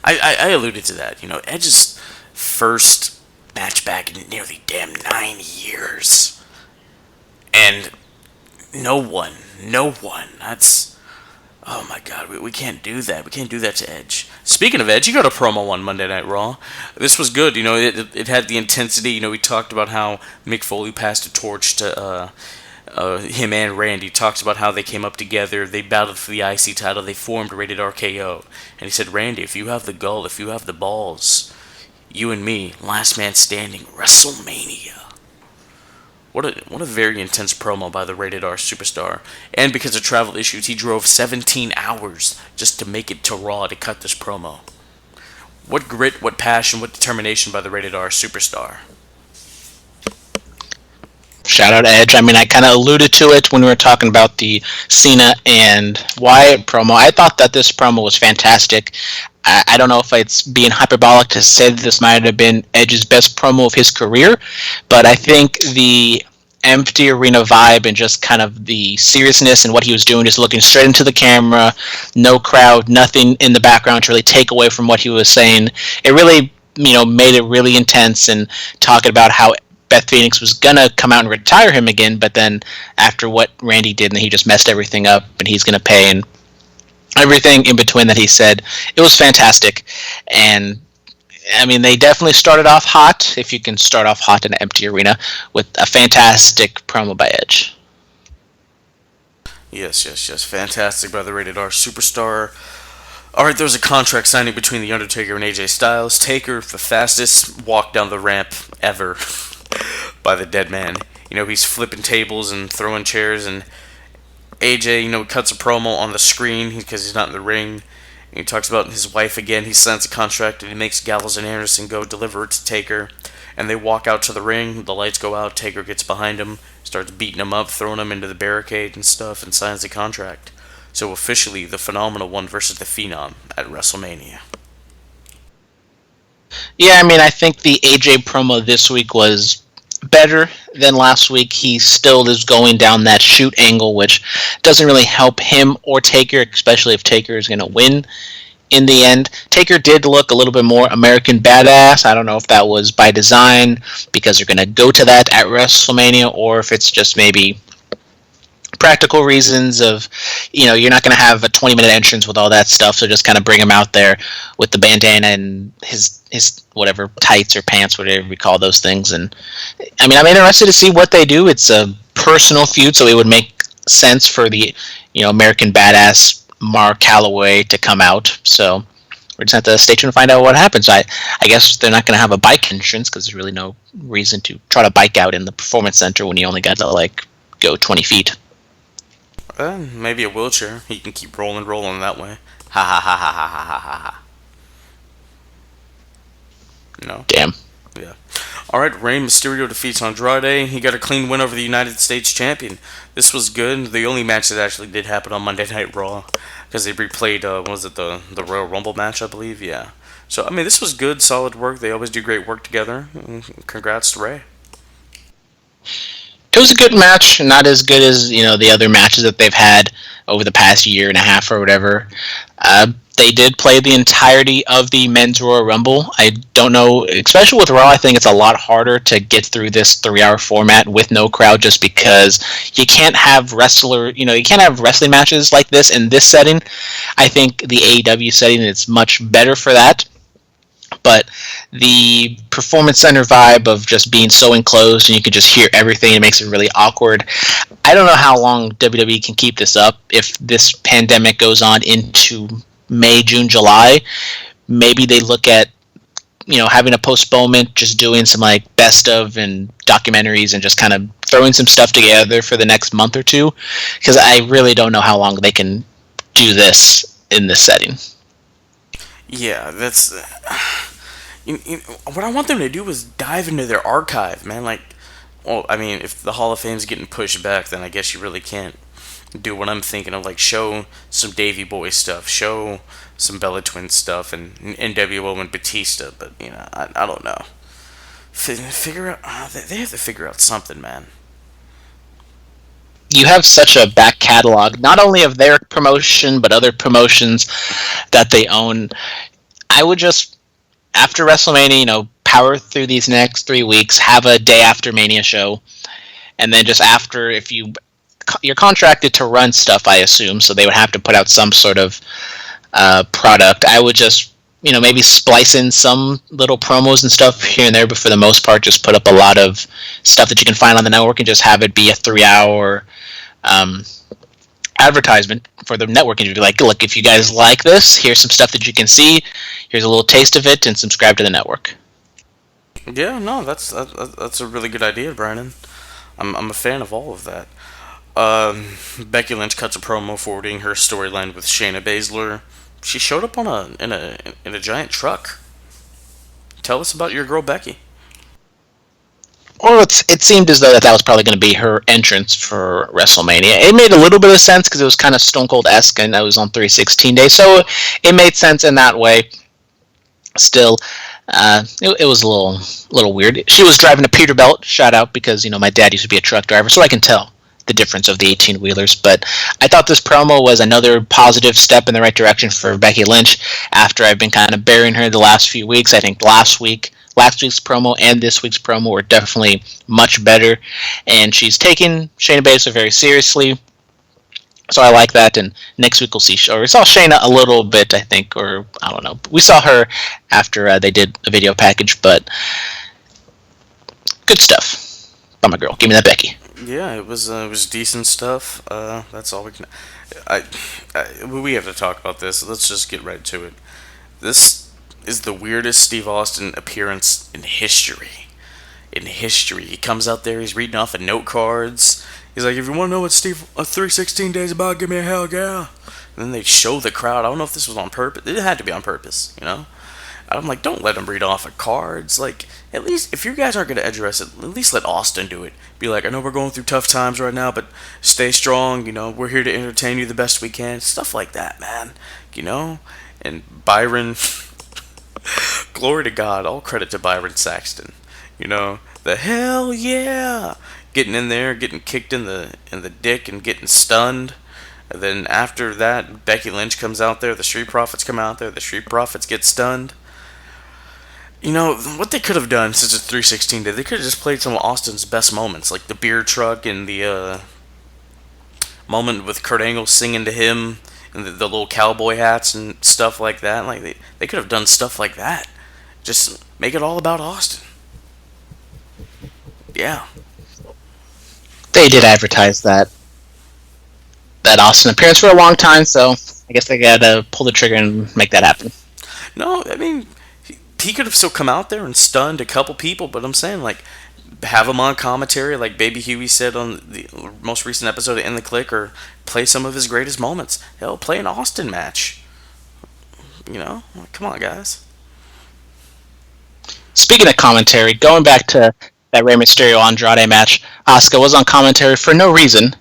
I alluded to that. You know, Edge's first match back in nearly damn 9 years, and no one. That's. Oh my God, we can't do that. We can't do that to Edge. Speaking of Edge, you got a promo on Monday Night Raw. This was good. You know, it had the intensity. You know, we talked about how Mick Foley passed a torch to him and Randy. Talked about how they came up together. They battled for the IC title. They formed Rated RKO. And he said, Randy, if you have the gall, if you have the balls, you and me, last man standing, WrestleMania. What a very intense promo by the Rated R superstar. And because of travel issues, he drove 17 hours just to make it to Raw to cut this promo. What grit, what passion, what determination by the Rated R superstar. Shout out Edge. I mean, I kind of alluded to it when we were talking about the Cena and Wyatt promo. I thought that this promo was fantastic. I don't know if it's being hyperbolic to say that this might have been Edge's best promo of his career, but I think the empty arena vibe and just kind of the seriousness and what he was doing, just looking straight into the camera, no crowd, nothing in the background to really take away from what he was saying. It really, made it really intense, and talking about how Beth Phoenix was gonna come out and retire him again, but then after what Randy did, and he just messed everything up, and he's gonna pay, and everything in between that he said, it was fantastic. And I mean, they definitely started off hot, if you can start off hot in an empty arena, with a fantastic promo by Edge. Yes. Fantastic by the Rated R superstar. Alright, there was a contract signing between The Undertaker and AJ Styles. Taker, the fastest walk down the ramp ever by the dead man. He's flipping tables and throwing chairs, and AJ, cuts a promo on the screen because he's not in the ring. And he talks about his wife again. He signs a contract, and he makes Gallows and Anderson go deliver it to Taker. And they walk out to the ring. The lights go out. Taker gets behind him, starts beating him up, throwing him into the barricade and stuff, and signs the contract. So officially, the Phenomenal One versus the Phenom at WrestleMania. Yeah, I mean, I think the AJ promo this week was better than last week. He still is going down that shoot angle, which doesn't really help him or Taker, especially if Taker is going to win in the end. Taker did look a little bit more American Badass. I don't know if that was by design because they're going to go to that at WrestleMania, or if it's just maybe practical reasons of, you're not going to have a 20-minute entrance with all that stuff, so just kind of bring him out there with the bandana and his whatever tights or pants, whatever we call those things. And I mean, I'm interested to see what they do. It's a personal feud, so it would make sense for the American Badass Mark Calloway to come out. So we're just have to stay tuned to find out what happens. I guess they're not going to have a bike entrance because there's really no reason to try to bike out in the Performance Center when you only got to go 20 feet. Maybe a wheelchair. He can keep rolling that way. Ha ha ha ha ha ha ha ha. No. Damn. Yeah. Alright, Rey Mysterio defeats Andrade. He got a clean win over the United States champion. This was good. The only match that actually did happen on Monday Night Raw, because they replayed, the Royal Rumble match, I believe? Yeah. So, I mean, this was good, solid work. They always do great work together. Congrats to Rey. It was a good match, not as good as the other matches that they've had over the past year and a half or whatever. They did play the entirety of the Men's Royal Rumble. I don't know, especially with Raw, I think it's a lot harder to get through this 3-hour format with no crowd, just because you can't have you can't have wrestling matches like this in this setting. I think the AEW setting is much better for that. But the Performance Center vibe of just being so enclosed and you can just hear everything, it makes it really awkward. I don't know how long WWE can keep this up. If this pandemic goes on into May, June, July, maybe they look at having a postponement, just doing some best of and documentaries and just kind of throwing some stuff together for the next month or two, because I really don't know how long they can do this in this setting. Yeah, that's... what I want them to do is dive into their archive, man. If the Hall of Fame's getting pushed back, then I guess you really can't do what I'm thinking of. Show some Davey Boy stuff, show some Bella Twin stuff, and NWO and Batista. But I don't know. Figure out. They have to figure out something, man. you have such a back catalog, not only of their promotion, but other promotions that they own. I would just, after WrestleMania, power through these next 3 weeks, have a day after Mania show, and then just after, if you're contracted to run stuff, I assume, so they would have to put out some sort of product. I would just, maybe splice in some little promos and stuff here and there, but for the most part, just put up a lot of stuff that you can find on the network and just have it be a 3-hour advertisement for the network. And you'd be like, look, if you guys like this, here's some stuff that you can see. Here's a little taste of it, and subscribe to the network. Yeah, no, that's a really good idea, Brandon. I'm a fan of all of that. Becky Lynch cuts a promo forwarding her storyline with Shayna Baszler. She showed up in a giant truck. Tell us about your girl Becky. Well, it seemed as though that was probably going to be her entrance for WrestleMania. It made a little bit of sense because it was kind of Stone Cold-esque, and that was on 3/16 day, so it made sense in that way. Still, it was a little weird. She was driving a Peterbilt, shout out, because my dad used to be a truck driver, so I can tell the difference of the 18-wheelers. But I thought this promo was another positive step in the right direction for Becky Lynch after I've been kind of burying her the last few weeks. I think last week's promo and this week's promo were definitely much better, and she's taking Shayna Baszler very seriously. So I like that, and next week we saw Shayna a little bit, I think, or I don't know. We saw her after they did a video package, but good stuff. By my girl, give me that Becky. Yeah, it was decent stuff. That's all we can. We have to talk about this. Let's just get right to it. This is the weirdest Steve Austin appearance in history. He comes out there. He's reading off of note cards. He's like, if you want to know what Steve 316 days about, give me a hell yeah. And then they show the crowd. I don't know if this was on purpose. It had to be on purpose, I'm like, don't let him read off of cards. Like, at least, if you guys aren't going to address it, at least let Austin do it. Be like, I know we're going through tough times right now, but stay strong, we're here to entertain you the best we can. Stuff like that, man, And Byron, glory to God, all credit to Byron Saxton. The hell yeah! Getting in there, getting kicked in the dick and getting stunned. And then after that, Becky Lynch comes out there, the Street Profits come out there, the Street Profits get stunned. What they could have done since it's 316 day, they could have just played some of Austin's best moments, like the beer truck and the moment with Kurt Angle singing to him, and the little cowboy hats and stuff like that. Like they could have done stuff like that. Just make it all about Austin. Yeah. They did advertise that Austin appearance for a long time, so I guess they gotta pull the trigger and make that happen. No, I mean, he could have still come out there and stunned a couple people, but I'm saying, like, have him on commentary, like Baby Huey said on the most recent episode of In the Click, or play some of his greatest moments. Hell, play an Austin match. Come on, guys. Speaking of commentary, going back to that Rey Mysterio Andrade match, Asuka was on commentary for no reason,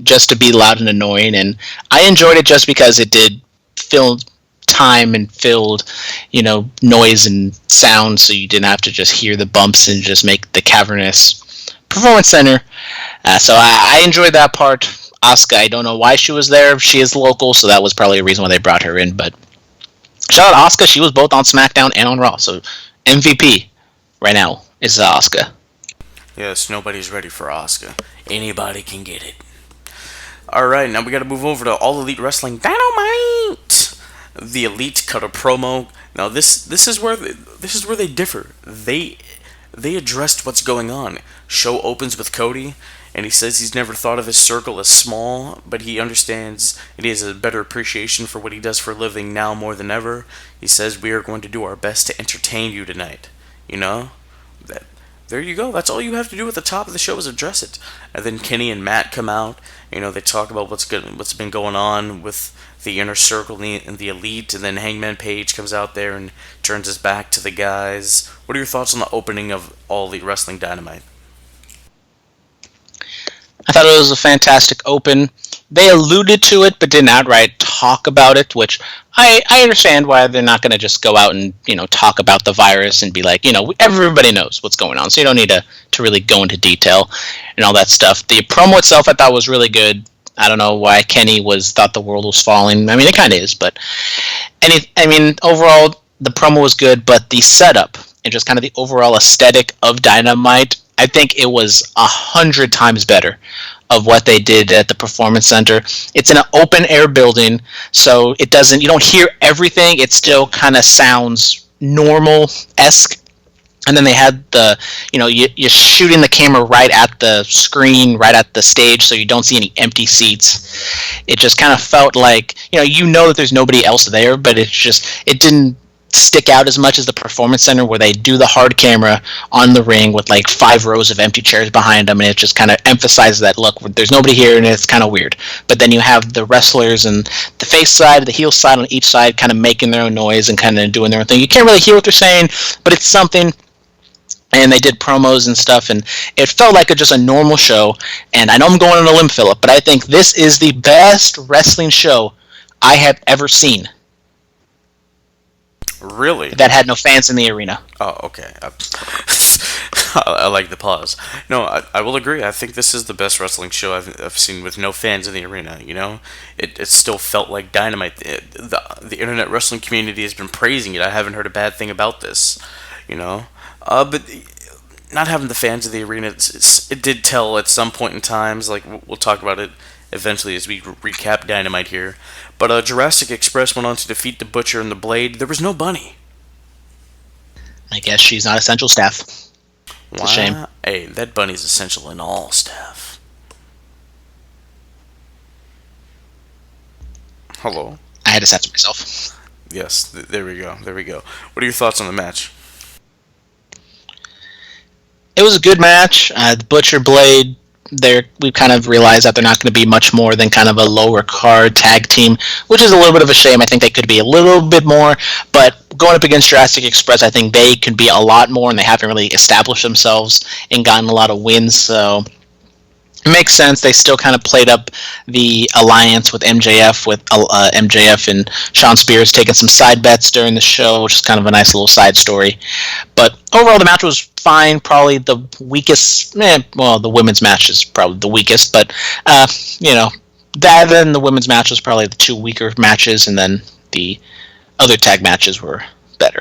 just to be loud and annoying, and I enjoyed it just because it did fill time and filled, noise and sound, so you didn't have to just hear the bumps and just make the cavernous performance center. So I enjoyed that part. Asuka, I don't know why she was there. She is local, so that was probably a reason why they brought her in, but shout out Asuka. She was both on SmackDown and on Raw, so MVP right now is Asuka. Yes, nobody's ready for Asuka. Anybody can get it. Alright, now we gotta move over to All Elite Wrestling Dynamite! The Elite cut a promo. Now this is where they differ. They addressed what's going on. Show opens with Cody, and he says he's never thought of his circle as small, but he understands and he has a better appreciation for what he does for a living now more than ever. He says we are going to do our best to entertain you tonight. There you go. That's all you have to do at the top of the show is address it. And then Kenny and Matt come out. They talk about what's been going on with the Inner Circle and the Elite. And then Hangman Page comes out there and turns his back to the guys. What are your thoughts on the opening of All Elite Wrestling Dynamite? I thought it was a fantastic open. they alluded to it, but didn't outright talk about it, which I understand why they're not going to just go out and, talk about the virus and be like, everybody knows what's going on, so you don't need to really go into detail and all that stuff. The promo itself I thought was really good. I don't know why Kenny thought the world was falling. I mean, it kind of is, but overall, the promo was good, but the setup and just kind of the overall aesthetic of Dynamite, I think it was 100 times better of what they did at the Performance Center. It's in an open air building, so you don't hear everything. It still kind of sounds normal-esque. And then they had you're shooting the camera right at the screen, right at the stage, so you don't see any empty seats. It just kind of felt like, that there's nobody else there, but it didn't stick out as much as the Performance Center, where they do the hard camera on the ring with like 5 rows of empty chairs behind them, and it just kind of emphasizes that, look, there's nobody here, and it's kind of weird. But then you have the wrestlers and the face side, the heel side on each side kind of making their own noise and kind of doing their own thing. You can't really hear what they're saying, but it's something. And they did promos and stuff, and it felt like just a normal show. And I know I'm going on a limb, Phillip, but I think this is the best wrestling show I have ever seen. Really? That had no fans in the arena. Oh, okay. I like the pause. No, I will agree. I think this is the best wrestling show I've seen with no fans in the arena. It still felt like Dynamite. The internet wrestling community has been praising it. I haven't heard a bad thing about this. But not having the fans in the arena, it did tell at some point in times. Like, we'll talk about it eventually as we recap Dynamite here. But Jurassic Express went on to defeat the Butcher and the Blade. There was no Bunny. I guess she's not essential staff. It's a shame. Hey, that Bunny's essential in all staff. Hello? I had to censor myself. Yes, there we go. What are your thoughts on the match? It was a good match. The Butcher Blade, we kind of realized that they're not going to be much more than kind of a lower card tag team, which is a little bit of a shame. I think they could be a little bit more, but going up against Jurassic Express, I think they can be a lot more, and they haven't really established themselves and gotten a lot of wins, so it makes sense. They still kind of played up the alliance with MJF, with MJF and Sean Spears taking some side bets during the show, which is kind of a nice little side story. But overall, the match was fine. Probably the weakest. The women's match is probably the weakest, but that and the women's match was probably the 2 weaker matches, and then the other tag matches were better.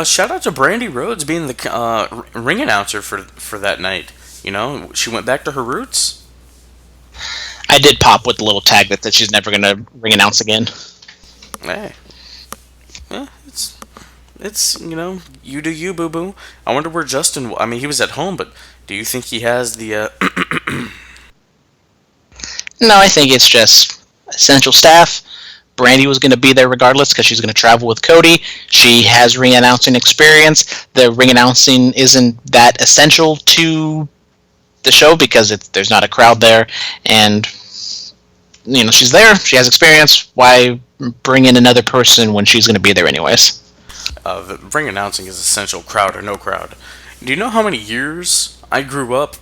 Shout out to Brandy Rhodes being the ring announcer for that night. She went back to her roots. I did pop with the little tag that she's never going to ring announce again. Hey. Yeah, it's you do you, boo-boo. I wonder where Justin... I mean, he was at home, but do you think he has the... No, I think it's just essential staff. Brandy was going to be there regardless because she's going to travel with Cody. She has ring announcing experience. The ring announcing isn't that essential to the show because there's not a crowd there, and she's there. She has experience. Why bring in another person when she's going to be there anyways? The ring announcing is essential, crowd or no crowd. Do you know how many years I grew up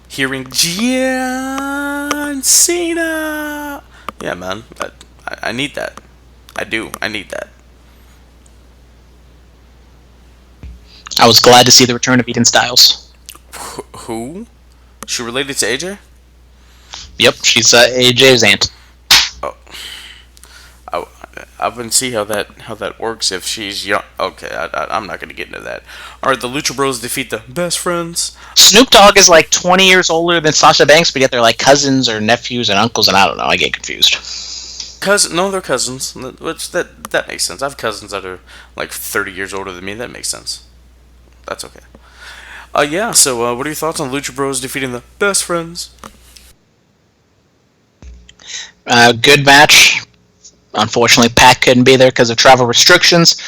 hearing John Cena? Yeah, man. I need that. I do. I need that. I was glad to see the return of Eden Styles. Who? She related to AJ? Yep, she's AJ's aunt. Oh. I wouldn't see how that works if she's young. Okay, I'm not going to get into that. Alright, the Lucha Bros defeat the Best Friends. Snoop Dogg is like 20 years older than Sasha Banks, but yet they're like cousins or nephews and uncles, and I don't know, I get confused. No, they're cousins. Which that makes sense. I have cousins that are like 30 years older than me. That makes sense. That's okay. Yeah. So, what are your thoughts on Lucha Bros defeating the Best Friends? Good match. Unfortunately, Pat couldn't be there because of travel restrictions,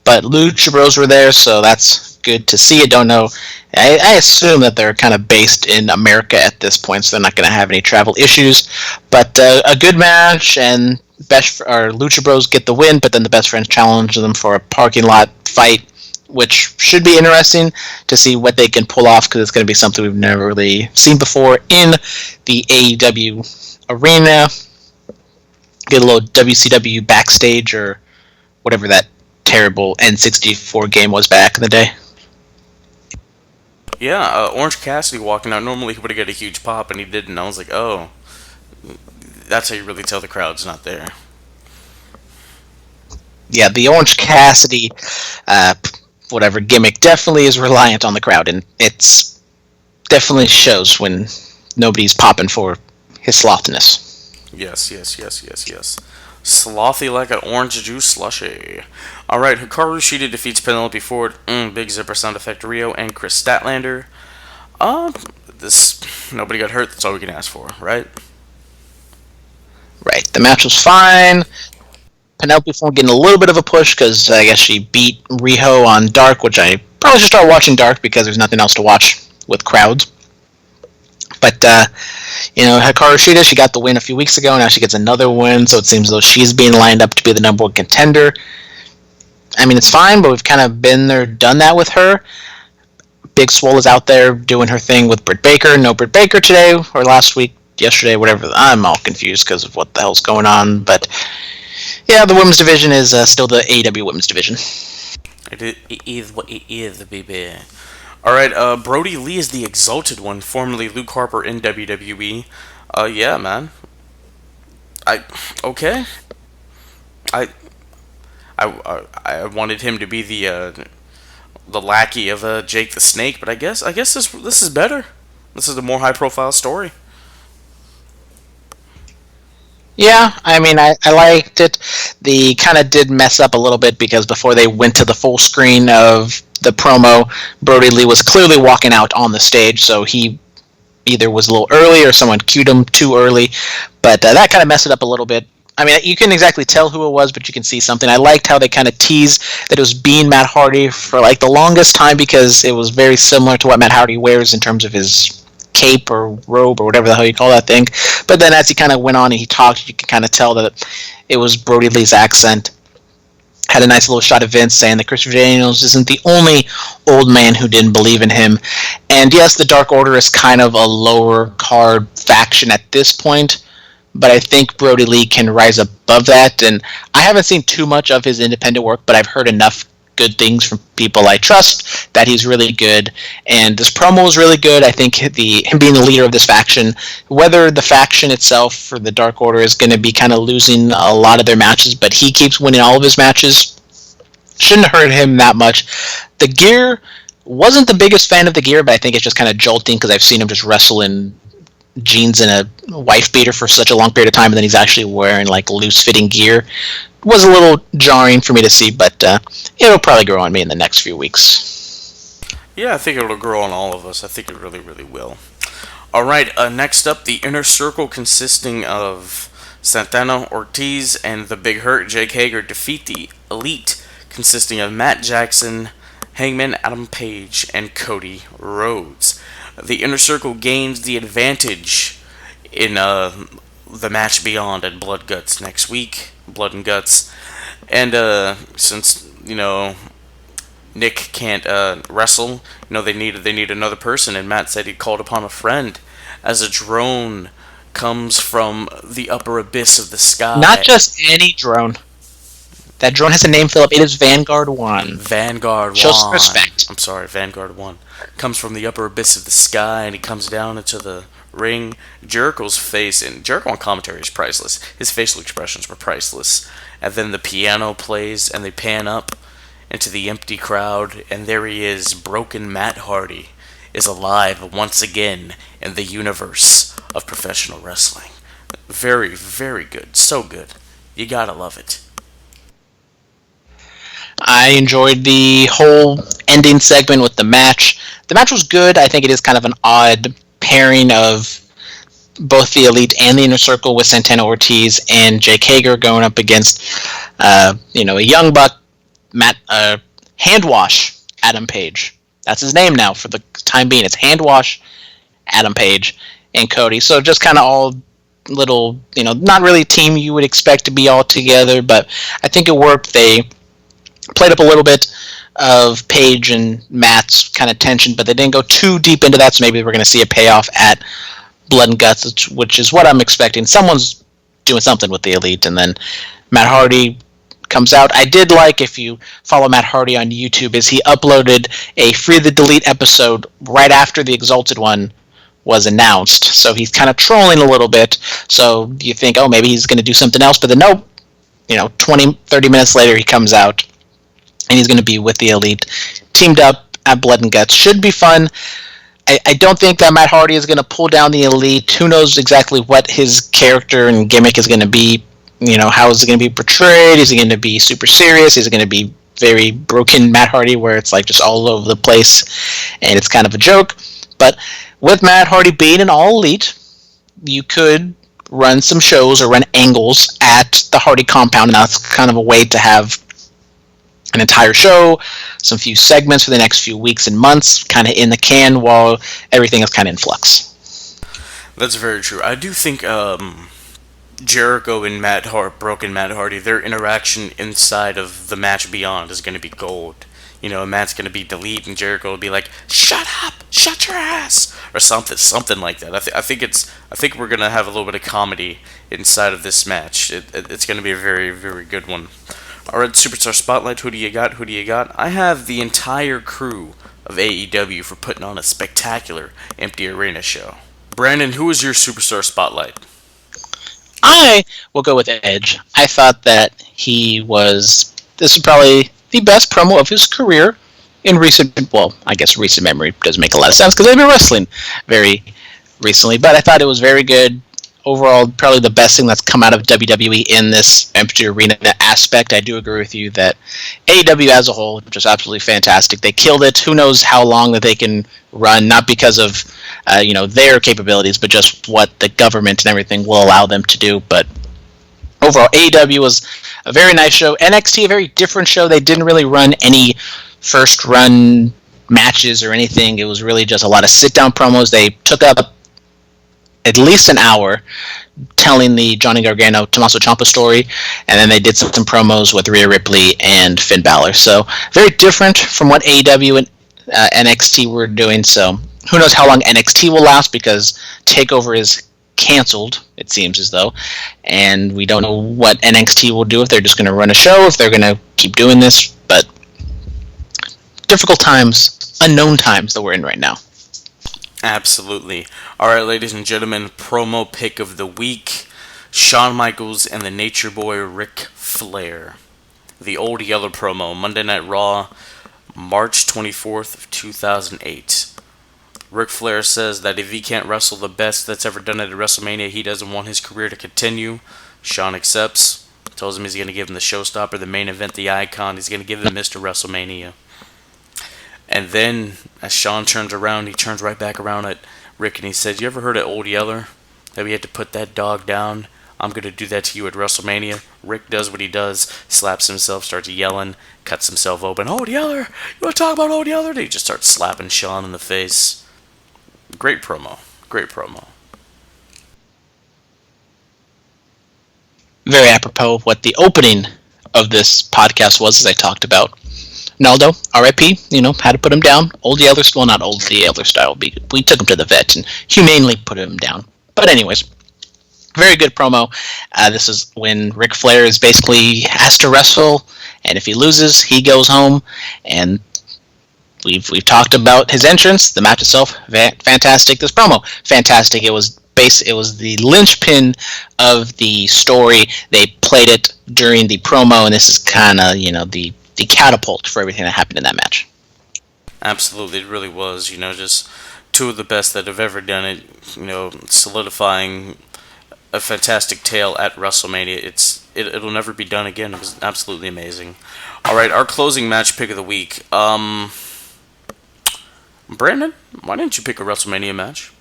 but Lucha Bros were there, so that's good to see. I don't know. I assume that they're kind of based in America at this point, so they're not going to have any travel issues. But a good match, and Lucha Bros get the win, but then the Best Friends challenge them for a parking lot fight, which should be interesting to see what they can pull off, because it's going to be something we've never really seen before in the AEW arena, get a little WCW backstage or whatever that terrible N64 game was back in the day. Yeah, Orange Cassidy walking out. Normally he would have got a huge pop, and he didn't. I was like, oh, that's how you really tell the crowd's not there. Yeah, the Orange Cassidy, whatever gimmick definitely is reliant on the crowd, and it's definitely shows when nobody's popping for his slothiness. Yes. Slothy like an orange juice slushy. Alright, Hikaru Shida defeats Penelope Ford, Big Zipper sound effect Rio, and Chris Statlander. Nobody got hurt, that's all we can ask for, right? Right, the match was fine. Penelope Ford getting a little bit of a push because I guess she beat Riho on Dark, which I probably should start watching Dark because there's nothing else to watch with crowds. But, Hikaru Shida, she got the win a few weeks ago, now she gets another win, so it seems as though she's being lined up to be the number one contender. I mean, it's fine, but we've kind of been there, done that with her. Big Swole is out there doing her thing with Britt Baker. No Britt Baker today, or last week, yesterday, whatever. I'm all confused because of what the hell's going on, but yeah, the women's division is still the AEW women's division. It is what it is, baby. Alright, Brody Lee is the Exalted One, formerly Luke Harper in WWE. Yeah, man. I wanted him to be the lackey of Jake the Snake, but I guess this is better. This is a more high-profile story. Yeah, I mean, I liked it. They kind of did mess up a little bit because before they went to the full screen of the promo, Brody Lee was clearly walking out on the stage, so he either was a little early or someone cued him too early, but that kind of messed it up a little bit. I mean, you couldn't exactly tell who it was, but you can see something. I liked how they kind of teased that it was being Matt Hardy for like the longest time because it was very similar to what Matt Hardy wears in terms of his cape or robe or whatever the hell you call that thing. But then as he kind of went on and he talked, you could kind of tell that it was Brody Lee's accent. Had a nice little shot of Vince saying that Christopher Daniels isn't the only old man who didn't believe in him. And yes, the Dark Order is kind of a lower card faction at this point, but I think Brody Lee can rise above that. And I haven't seen too much of his independent work, but I've heard enough good things from people I trust that he's really good, and this promo is really good. I think him being the leader of this faction, whether the faction itself for the Dark Order is going to be kind of losing a lot of their matches, but he keeps winning all of his matches, shouldn't hurt him that much. The gear, wasn't the biggest fan of the gear, but I think it's just kind of jolting because I've seen him just wrestle in jeans and a wife beater for such a long period of time, and then he's actually wearing like loose fitting gear. Was a little jarring for me to see, but it'll probably grow on me in the next few weeks. Yeah, I think it'll grow on all of us. I think it really, really will. Alright, next up, the Inner Circle consisting of Santana Ortiz and the Big Hurt, Jake Hager, defeat the Elite consisting of Matt Jackson, Hangman Adam Page, and Cody Rhodes. The Inner Circle gains the advantage in the match beyond at Blood Guts next week. Blood and Guts. And since, Nick can't wrestle, they need another person, and Matt said he called upon a friend as a drone comes from the upper abyss of the sky. Not just any drone. That drone has a name, Phillip. It is Vanguard 1. Vanguard 1. Show some respect. I'm sorry, Vanguard 1. Comes from the upper abyss of the sky, and he comes down into the ring. Jericho's face, and Jericho on commentary is priceless. His facial expressions were priceless. And then the piano plays, and they pan up into the empty crowd, and there he is. Broken Matt Hardy is alive once again in the universe of professional wrestling. Very, very good. So good. You gotta love it. I enjoyed the whole ending segment with the match. The match was good. I think it is kind of an odd pairing of both the Elite and the Inner Circle with Santana Ortiz and Jake Hager going up against, a young buck, Handwash Adam Page. That's his name now for the time being. It's Handwash Adam Page and Cody. So just kind of all little, not really a team you would expect to be all together, but I think it worked. They played up a little bit of Page and Matt's kind of tension, but they didn't go too deep into that, so maybe we're going to see a payoff at blood and guts, which is what I'm expecting. Someone's doing something with the Elite, and then Matt Hardy comes out. I did like, if you follow Matt Hardy on YouTube, is he uploaded a Free the Delete episode right after the Exalted one was announced. So he's kind of trolling a little bit. So you think, oh, maybe he's going to do something else. But then, no, 20, 30 minutes later, he comes out, and he's going to be with the Elite, teamed up at Blood and Guts. Should be fun. I don't think that Matt Hardy is going to pull down the Elite. Who knows exactly what his character and gimmick is going to be. How is it going to be portrayed? Is he going to be super serious? Is it going to be very broken Matt Hardy, where it's like just all over the place and it's kind of a joke? But with Matt Hardy being an All Elite, you could run some shows or run angles at the Hardy compound, and that's kind of a way to have an entire show, some few segments for the next few weeks and months, kind of in the can while everything is kind of in flux. That's very true. I do think Jericho and Broken Matt Hardy, their interaction inside of the match beyond is going to be gold. Matt's going to be Delete, and Jericho will be like, "Shut up, shut your ass," or something like that. I think we're going to have a little bit of comedy inside of this match. It's going to be a very, very good one. All right, Superstar Spotlight. Who do you got? I have the entire crew of AEW for putting on a spectacular empty arena show. Brandon, who is your Superstar Spotlight? I will go with Edge. I thought that this is probably the best promo of his career in recent memory doesn't make a lot of sense because they've been wrestling very recently, but I thought it was very good. Overall, probably the best thing that's come out of WWE in this empty arena aspect. I do agree with you that AEW as a whole, just absolutely fantastic. They killed it. Who knows how long that they can run, not because of their capabilities, but just what the government and everything will allow them to do. But overall, AEW was a very nice show. NXT, a very different show. They didn't really run any first run matches or anything. It was really just a lot of sit-down promos. They took up at least an hour telling the Johnny Gargano, Tommaso Ciampa story, and then they did some promos with Rhea Ripley and Finn Balor. So very different from what AEW and NXT were doing. So who knows how long NXT will last, because TakeOver is canceled, it seems as though, and we don't know what NXT will do, if they're just going to run a show, if they're going to keep doing this. But difficult times, unknown times that we're in right now. Absolutely. Alright, ladies and gentlemen, promo pick of the week: Shawn Michaels and the Nature Boy Ric Flair. The Old Yeller promo, Monday Night Raw, March 24th of 2008. Ric Flair says that if he can't wrestle the best that's ever done it at WrestleMania, he doesn't want his career to continue. Shawn accepts, tells him he's going to give him the showstopper, the main event, the icon. He's going to give him Mr. WrestleMania. And then, as Shawn turns around, he turns right back around at Rick and he says, "You ever heard of Old Yeller? That we had to put that dog down? I'm going to do that to you at WrestleMania." Rick does what he does, slaps himself, starts yelling, cuts himself open. "Old Yeller! You want to talk about Old Yeller?" And he just starts slapping Shawn in the face. Great promo. Great promo. Very apropos of what the opening of this podcast was, as I talked about. Naldo, R.I.P., had to put him down. Old Yeller, well, not Old Yeller style. We took him to the vet and humanely put him down. But anyways, very good promo. This is when Ric Flair is basically has to wrestle, and if he loses, he goes home. And we've talked about his entrance, the match itself, fantastic. This promo, fantastic. It was the linchpin of the story. They played it during the promo, and this is kind of the catapult for everything that happened in that match. Absolutely, it really was. Just two of the best that have ever done it. Solidifying a fantastic tale at WrestleMania. It'll never be done again. It was absolutely amazing. All right, our closing match pick of the week. Brandon, why didn't you pick a WrestleMania match?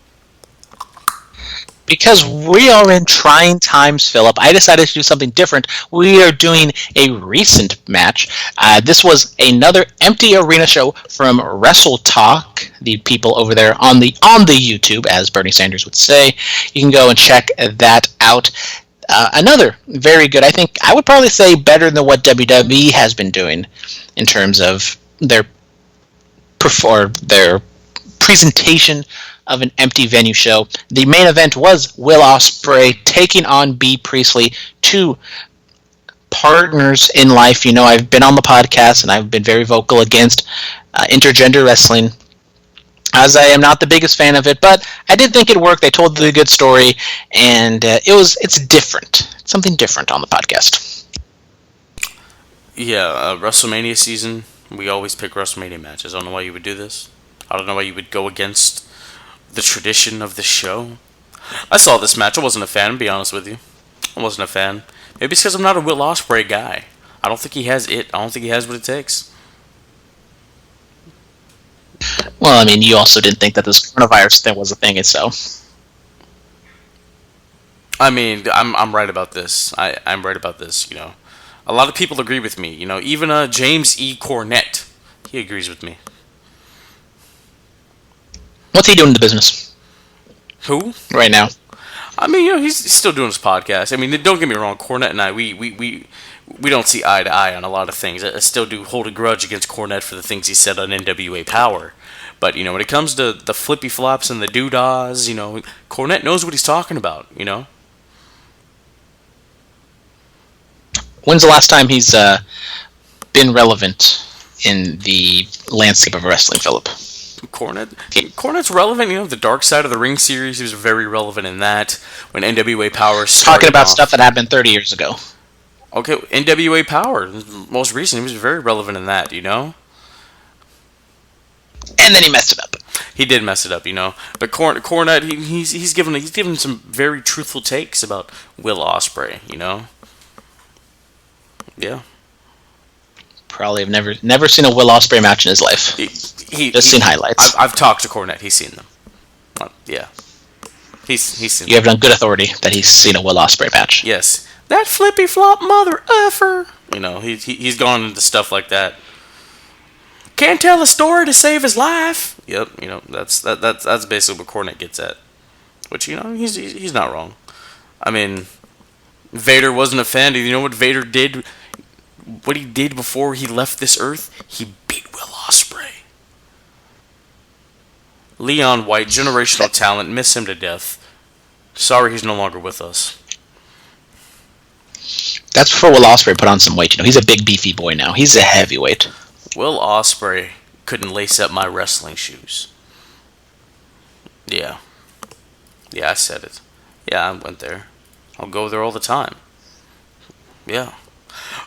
Because we are in trying times, Philip, I decided to do something different. We are doing a recent match. This was another empty arena show from Wrestle Talk, the people over there on the YouTube, as Bernie Sanders would say. You can go and check that out. Another very good, I think I would probably say better than what WWE has been doing in terms of their presentation of an empty venue show. The main event was Will Ospreay taking on B. Priestley, two partners in life. You know, I've been on the podcast and I've been very vocal against intergender wrestling, as I am not the biggest fan of it, but I did think it worked. They told a good story, and it's different. It's something different on the podcast. Yeah, WrestleMania season, we always pick WrestleMania matches. I don't know why you would do this. I don't know why you would go against the tradition of the show. I saw this match. I wasn't a fan, to be honest with you. I wasn't a fan. Maybe it's because I'm not a Will Ospreay guy. I don't think he has it. I don't think he has what it takes. Well, I mean, you also didn't think that this coronavirus thing was a thing, so. I mean, I'm right about this. I'm right about this, you know. A lot of people agree with me, you know. Even James E. Cornette, he agrees with me. What's he doing in the business? Who? Right now. I mean, you know, he's still doing his podcast. I mean, don't get me wrong, Cornette and I, we don't see eye to eye on a lot of things. I still do hold a grudge against Cornette for the things he said on NWA Power. But, you know, when it comes to the flippy flops and the doo-dahs, you know, Cornette knows what he's talking about, you know? When's the last time he's been relevant in the landscape of wrestling, Phillip? Cornette's relevant, you know, the Dark Side of the Ring series, he was very relevant in that. When NWA Power started talking about stuff that happened 30 years ago. Okay, NWA Power, most recent, he was very relevant in that, you know? And then he messed it up. He did mess it up, you know. But Cornette, he's given some very truthful takes about Will Ospreay, you know? Yeah. Probably have never seen a Will Ospreay match in his life. Just seen highlights. I've talked to Cornette. He's seen them. Yeah. He's seen You have it on good authority that he's seen a Will Ospreay match. Yes. That flippy flop mother effer. You know, he's gone into stuff like that. Can't tell a story to save his life. Yep, you know, that's basically what Cornette gets at. Which, you know, he's not wrong. I mean, Vader wasn't a fan. You know what Vader did? What he did before he left this earth? He beat Will Ospreay. Leon White, generational talent, miss him to death. Sorry he's no longer with us. That's before Will Ospreay put on some weight. You know, he's a big beefy boy now. He's a heavyweight. Will Ospreay couldn't lace up my wrestling shoes. Yeah. Yeah, I said it. Yeah, I went there. I'll go there all the time. Yeah.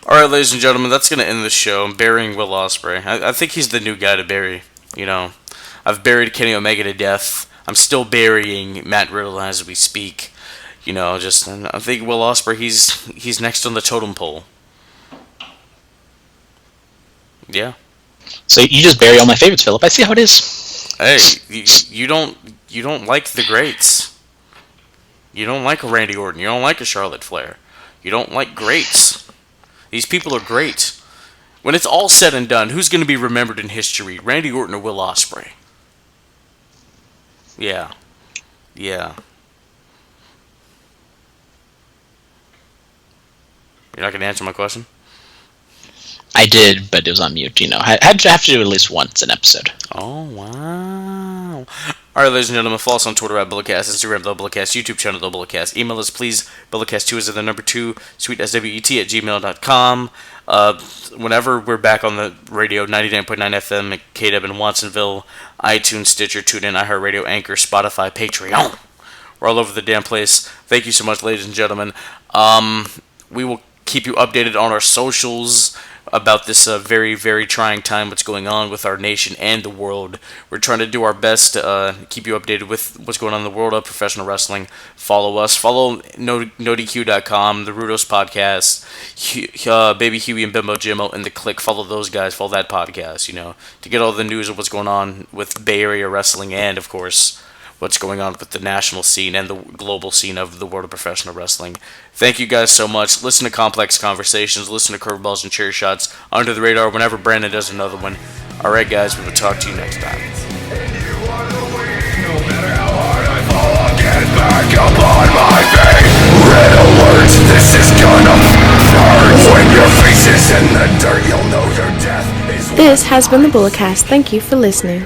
Alright, ladies and gentlemen, that's going to end the show. I'm burying Will Ospreay. I think he's the new guy to bury. You know, I've buried Kenny Omega to death. I'm still burying Matt Riddle as we speak. You know, just I think Will Ospreay, he's next on the totem pole. Yeah. So you just bury all my favorites, Phillip. I see how it is. Hey, you don't like the greats. You don't like a Randy Orton. You don't like a Charlotte Flair. You don't like greats. These people are great. When it's all said and done, who's going to be remembered in history? Randy Orton or Will Ospreay? Yeah. Yeah. You're not going to answer my question? I did, but it was on mute. You know, I have to do it at least once an episode. Oh, wow. All right, ladies and gentlemen, follow us on Twitter at Bulletcast, Instagram Bulletcast, YouTube channel Bulletcast. Email us, please, Bulletcast2 is the number 2, sweetswet@gmail.com. Whenever we're back on the radio, 99.9 FM at KW in Watsonville, iTunes, Stitcher, TuneIn, iHeartRadio, Anchor, Spotify, Patreon. We're all over the damn place. Thank you so much, ladies and gentlemen. We will keep you updated on our socials about this very, very trying time, what's going on with our nation and the world. We're trying to do our best to keep you updated with what's going on in the world of professional wrestling. Follow us. Follow NoDQ.com, the Rudos Podcast, Baby Huey and Bimbo Jimmo, and The Click. Follow those guys. Follow that podcast, you know, to get all the news of what's going on with Bay Area wrestling and, of course, what's going on with the national scene and the global scene of the world of professional wrestling. Thank you guys so much. Listen to Complex Conversations. Listen to Curveballs and Chair Shots. Under the Radar whenever Brandon does another one. Alright guys, we will talk to you next time. No matter how hard I fall, I'll get back up on my feet. Red alert, this is gonna hurt. When your face is in the dirt, you'll know your death is. This has been the Bulletcast. Thank you for listening.